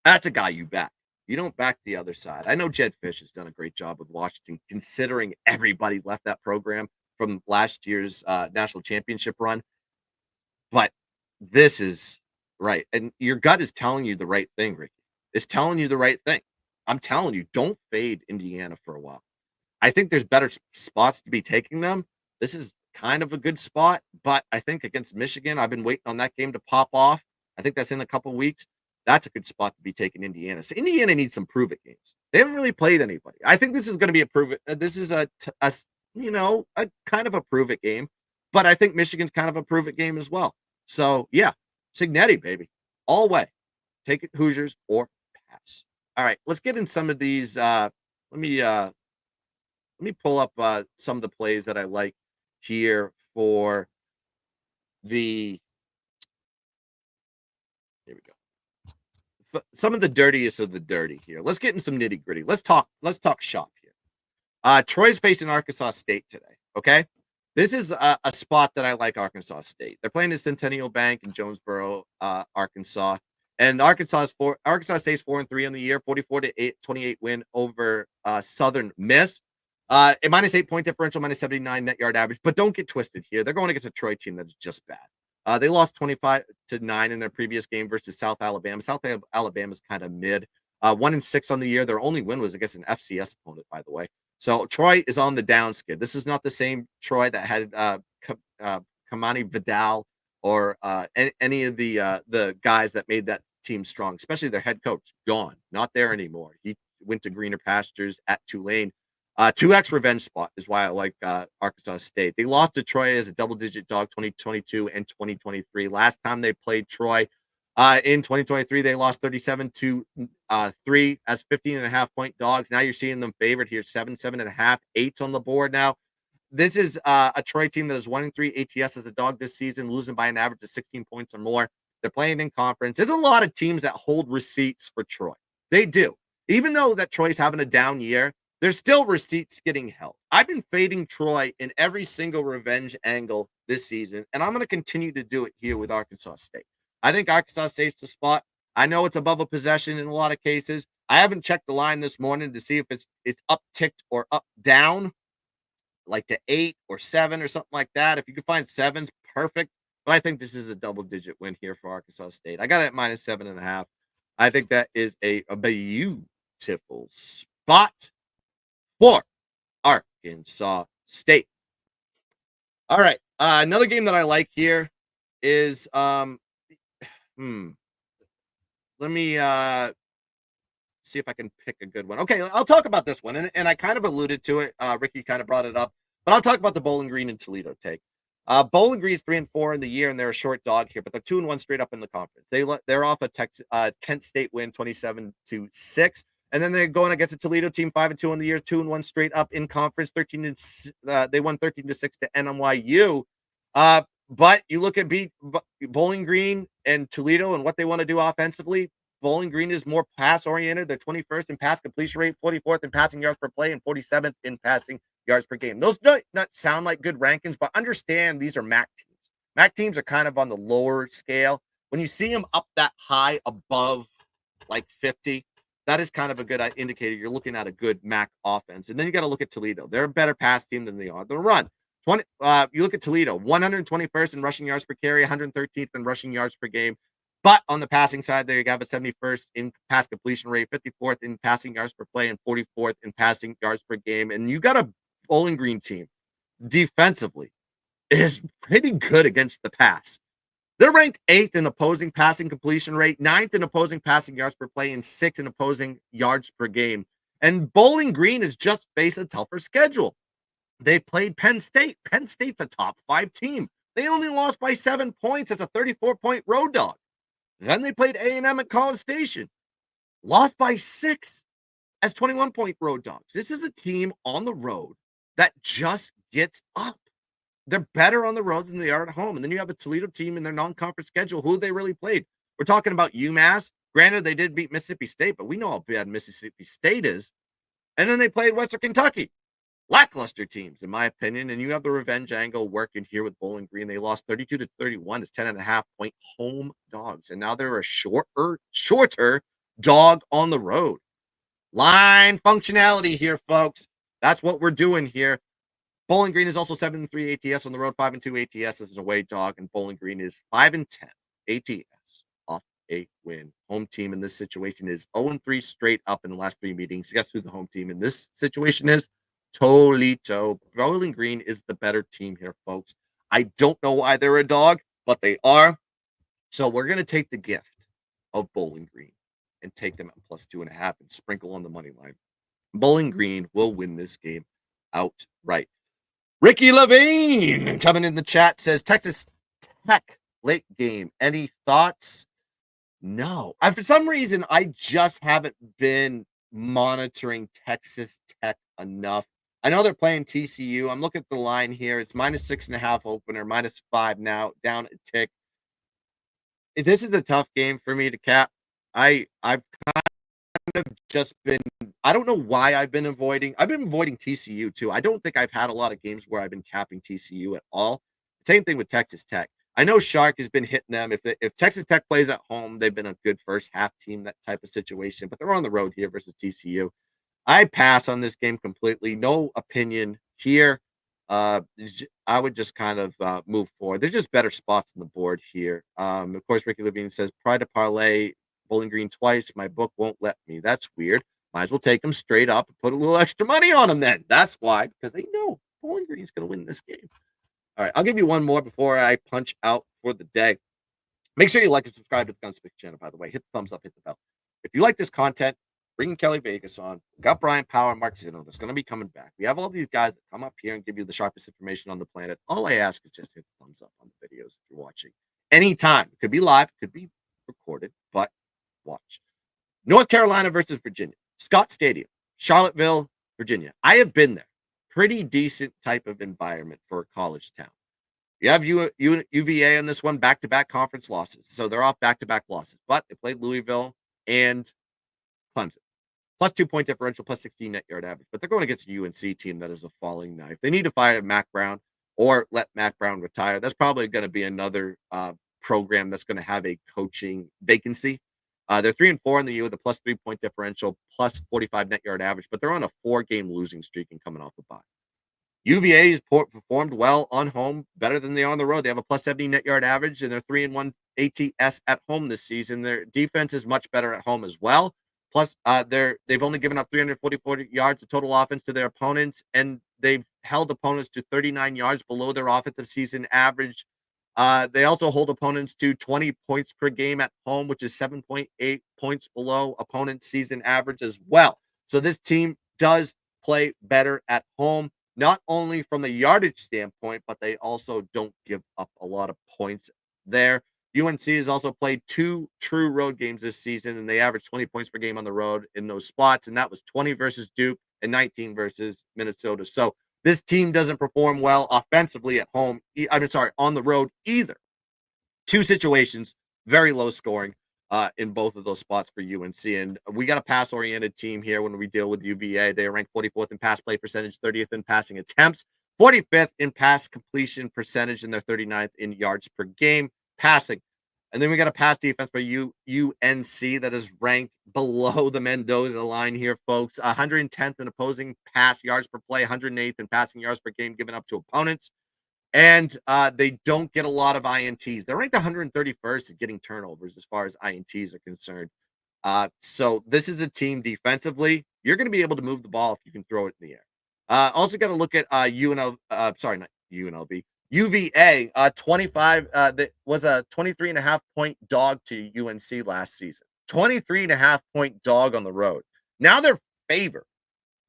That's a guy you back. You don't back the other side. I know Jed Fish has done a great job with Washington, considering everybody left that program from last year's national championship run. But this is right. And your gut is telling you the right thing, Ricky. It's telling you the right thing. I'm telling you, don't fade Indiana for a while. I think there's better spots to be taking them. This is kind of a good spot, but I think against Michigan, I've been waiting on that game to pop off. I think that's in a couple of weeks. That's a good spot to be taking Indiana. So Indiana needs some prove-it games. They haven't really played anybody. I think this is going to be a prove-it. This is a kind of a prove-it game, but I think Michigan's kind of a prove-it game as well. So yeah, Signetti, baby, all way. Take it Hoosiers or pass. All right, let's get in some of these. Let me pull up some of the plays that I like here for the. Here we go. Some of the dirtiest of the dirty here. Let's get in some nitty gritty. Let's talk shop here. Troy's facing Arkansas State today. Okay, This is a spot that I like Arkansas State. They're playing at Centennial Bank in Jonesboro, Arkansas. And Arkansas State's 4-3 on the year, 44-28 win over Southern Miss. A -8 point differential, -79 net yard average. But don't get twisted here. They're going against a Troy team that's just bad. They lost 25-9 in their previous game versus South Alabama. South Alabama's kind of mid. 1-6 on the year. Their only win was against an FCS opponent, by the way. So Troy is on the down skid. This is not the same Troy that had Kamani Vidal or any of the guys that made that team strong, especially their head coach, gone, not there anymore. He went to greener pastures at Tulane. 2x revenge spot is why I like Arkansas State. They lost to Troy as a double-digit dog 2022 and 2023. Last time they played Troy in 2023, they lost 37-3 as 15.5-point dogs. Now you're seeing them favored here, 7.5, 8 on the board now. This is a Troy team that is 1-3 ATS as a dog this season, losing by an average of 16 points or more. They're playing in conference. There's a lot of teams that hold receipts for Troy. They do. Even though that Troy's having a down year, there's still receipts getting held. I've been fading Troy in every single revenge angle this season, and I'm going to continue to do it here with Arkansas State. I think Arkansas State's the spot. I know it's above a possession in a lot of cases. I haven't checked the line this morning to see if it's up ticked or up down, like to 8 or 7 or something like that. If you can find 7s, perfect. But I think this is a double-digit win here for Arkansas State. I got it at -7.5. I think that is a beautiful spot for Arkansas State. All right. Another game that I like here is let me see if I can pick a good one. Okay, I'll talk about this one. And I kind of alluded to it. Ricky kind of brought it up. But I'll talk about the Bowling Green and Toledo take. Bowling Green is 3-4 in the year, and they're a short dog here, but they're 2-1 straight up in the conference. They're off a Kent State win, 27-6. And then they're going against a Toledo team, 5-2 on the year, 2-1 straight up in conference. They won 13-6 to NYU. But you look at Bowling Green and Toledo and what they want to do offensively. Bowling Green is more pass-oriented. They're 21st in pass completion rate, 44th in passing yards per play, and 47th in passing yards per game. Those do not sound like good rankings, but understand these are MAC teams. MAC teams are kind of on the lower scale. When you see them up that high above like 50, that is kind of a good indicator. You're looking at a good MAC offense. And then you got to look at Toledo. They're a better pass team than they are the run. You look at Toledo, 121st in rushing yards per carry, 113th in rushing yards per game. But on the passing side, there you have a 71st in pass completion rate, 54th in passing yards per play, and 44th in passing yards per game. And you got a Bowling Green team defensively is pretty good against the pass. They're ranked 8th in opposing passing completion rate, 9th in opposing passing yards per play, and 6th in opposing yards per game. And Bowling Green has just faced a tougher schedule. They played Penn State. Penn State's a top 5 team. They only lost by 7 points as a 34-point road dog. Then they played A&M at College Station. Lost by 6 as 21-point road dogs. This is a team on the road that just gets up. They're better on the road than they are at home. And then you have a Toledo team in their non-conference schedule. Who they really played? We're talking about UMass. Granted, they did beat Mississippi State, but we know how bad Mississippi State is. And then they played Western Kentucky. Lackluster teams, in my opinion. And you have the revenge angle working here with Bowling Green. They lost 32-31 as 10.5-point home dogs. And now they're a shorter dog on the road. Line functionality here, folks. That's what we're doing here. Bowling Green is also 7-3 ATS on the road, 5-2 ATS as an away dog, and Bowling Green is 5-10 ATS off a win. Home team in this situation is 0-3 straight up in the last 3 meetings. Guess who the home team in this situation is? Toledo. Bowling Green is the better team here, folks. I don't know why they're a dog, but they are. So we're going to take the gift of Bowling Green and take them at +2.5 and sprinkle on the money line. Bowling Green will win this game outright. Ricky Levine coming in the chat says Texas Tech late game. Any thoughts? No. For some reason, I just haven't been monitoring Texas Tech enough. I know they're playing TCU. I'm looking at the line here. It's -6.5 opener, -5 now, down a tick. This is a tough game for me to cap. I've kind of just been, I don't know why I've been avoiding TCU too. I don't think I've had a lot of games where I've been capping TCU at all. Same thing with Texas Tech. I know Shark has been hitting them. If Texas Tech plays at home, they've been a good first half team, that type of situation, but they're on the road here versus TCU. I pass on this game completely. No opinion here. I would just kind of move forward. There's just better spots on the board here. Of course, Ricky Levine says, "Pride to parlay Bowling Green twice. My book won't let me." That's weird. Might as well take them straight up and put a little extra money on them then. That's why, because they know Bowling Green's going to win this game. All right, I'll give you one more before I punch out for the day. Make sure you like and subscribe to the GunzPicks channel, by the way. Hit the thumbs up, hit the bell. If you like this content, bringing Kelly Vegas on. We got Brian Power and Mark Zeno that's going to be coming back. We have all these guys that come up here and give you the sharpest information on the planet. All I ask is just hit the thumbs up on the videos if you're watching. Anytime. It could be live, it could be recorded, but watch. North Carolina versus Virginia. Scott Stadium, Charlottesville, Virginia. I have been there. Pretty decent type of environment for a college town. You have UVA on this one, back-to-back conference losses. So they're off back-to-back losses. But they played Louisville and Clemson. Plus 2-point differential, plus 16 net yard average. But they're going against a UNC team that is a falling knife. They need to fire Mac Brown or let Mac Brown retire. That's probably going to be another program that's going to have a coaching vacancy. They're 3-4 in the year with a plus 3-point differential, plus 45 net yard average. But they're on a 4-game losing streak and coming off a bye. UVA has performed well on home, better than they are on the road. They have a plus 70 net yard average, and they're 3-1 ATS at home this season. Their defense is much better at home as well. Plus, they've only given up 344 yards of total offense to their opponents, and they've held opponents to 39 yards below their offensive season average. They also hold opponents to 20 points per game at home, which is 7.8 points below opponent's season average as well. So this team does play better at home, not only from the yardage standpoint, but they also don't give up a lot of points there. UNC has also played 2 true road games this season, and they averaged 20 points per game on the road in those spots, and that was 20 versus Duke and 19 versus Minnesota. So this team doesn't perform well offensively at home. On the road either. 2 situations, very low scoring in both of those spots for UNC. And we got a pass-oriented team here when we deal with UVA. They are ranked 44th in pass play percentage, 30th in passing attempts, 45th in pass completion percentage, and they're 39th in yards per game passing. And then we got a pass defense for UNC that is ranked below the Mendoza line here, folks. 110th in opposing pass yards per play, 108th in passing yards per game given up to opponents. And they don't get a lot of INTs. They're ranked 131st at getting turnovers as far as INTs are concerned. So this is a team defensively. You're going to be able to move the ball if you can throw it in the air. Also got to look at UVA, 25, that was a 23.5 point dog to UNC last season. 23.5 point dog on the road. Now they're favored.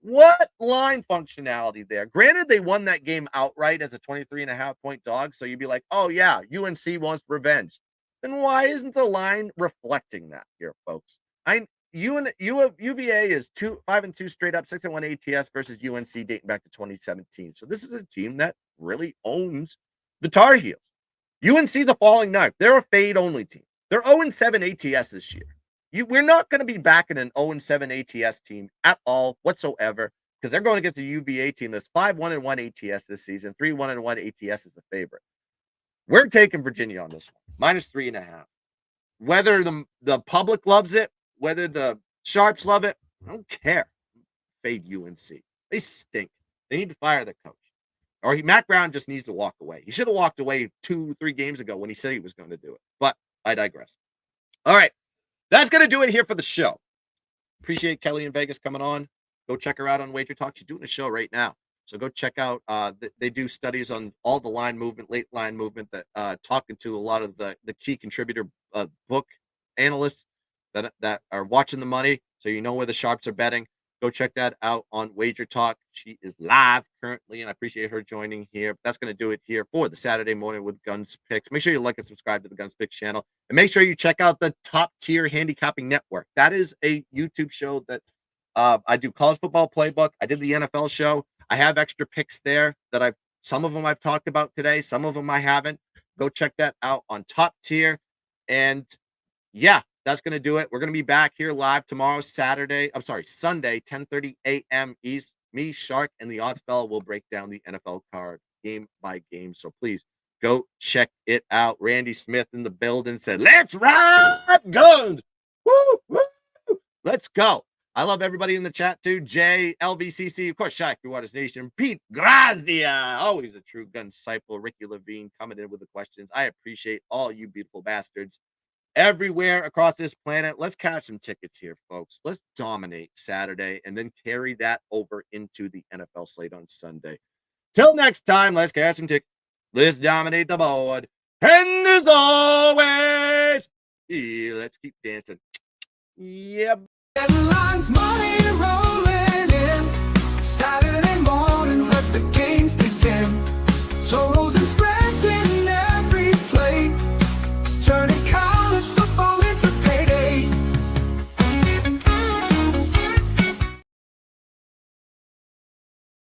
What line functionality there? Granted, they won that game outright as a 23.5 point dog. So you'd be like, oh yeah, UNC wants revenge. Then why isn't the line reflecting that here, folks? UVA is 5-2 straight up, 6-1 ATS versus UNC dating back to 2017. So this is a team that really owns the Tar Heels. UNC the falling knife. They're a fade only team. They're 0-7 ATS this year. We're not going to be backing an 0-7 ATS team at all whatsoever, because they're going against a UVA team that's 5-1 ATS this season, 3-1 ATS is a favorite. We're taking Virginia on this one, -3.5. Whether the public loves it, whether the sharps love it, I don't care. Fade UNC. They stink. They need to fire the coach. Or Mac Brown just needs to walk away. He should have walked away 2-3 games ago when he said he was going to do it. But I digress. All right. That's going to do it here for the show. Appreciate Kelly in Vegas coming on. Go check her out on Wager Talk. She's doing a show right now. So go check out. They do studies on all the line movement, late line movement, that talking to a lot of the key contributor book analysts that are watching the money. So you know where the sharps are betting. Go check that out on Wager Talk. She is live currently, and I appreciate her joining here. That's going to do it here for the Saturday morning with GunzPicks. Make sure you like and subscribe to the GunzPicks channel. And make sure you check out the Top Tier Handicapping Network. That is a YouTube show that I do college football playbook. I did the NFL show. I have extra picks there that some of them I've talked about today. Some of them I haven't. Go check that out on Top Tier. And yeah, that's going to do it. We're going to be back here live tomorrow, Sunday, 10:30 a.m. East. Me, Shark, and the Odds Fella will break down the NFL card game by game. So please go check it out. Randy Smith in the building said, let's ride guns. Woo, woo. Let's go. I love everybody in the chat too. Jay, LVCC, of course, Shaq, Waters Nation, Pete Grazia, always a true gun disciple, Ricky Levine coming in with the questions. I appreciate all you beautiful bastards everywhere across this planet. Let's catch some tickets here, folks. Let's dominate Saturday and then carry that over into the NFL slate on Sunday. Till next time, let's catch some tickets. Let's dominate the board. And as always, let's keep dancing. Yep. Headlines, money rolling in. Saturday mornings, let the games begin. So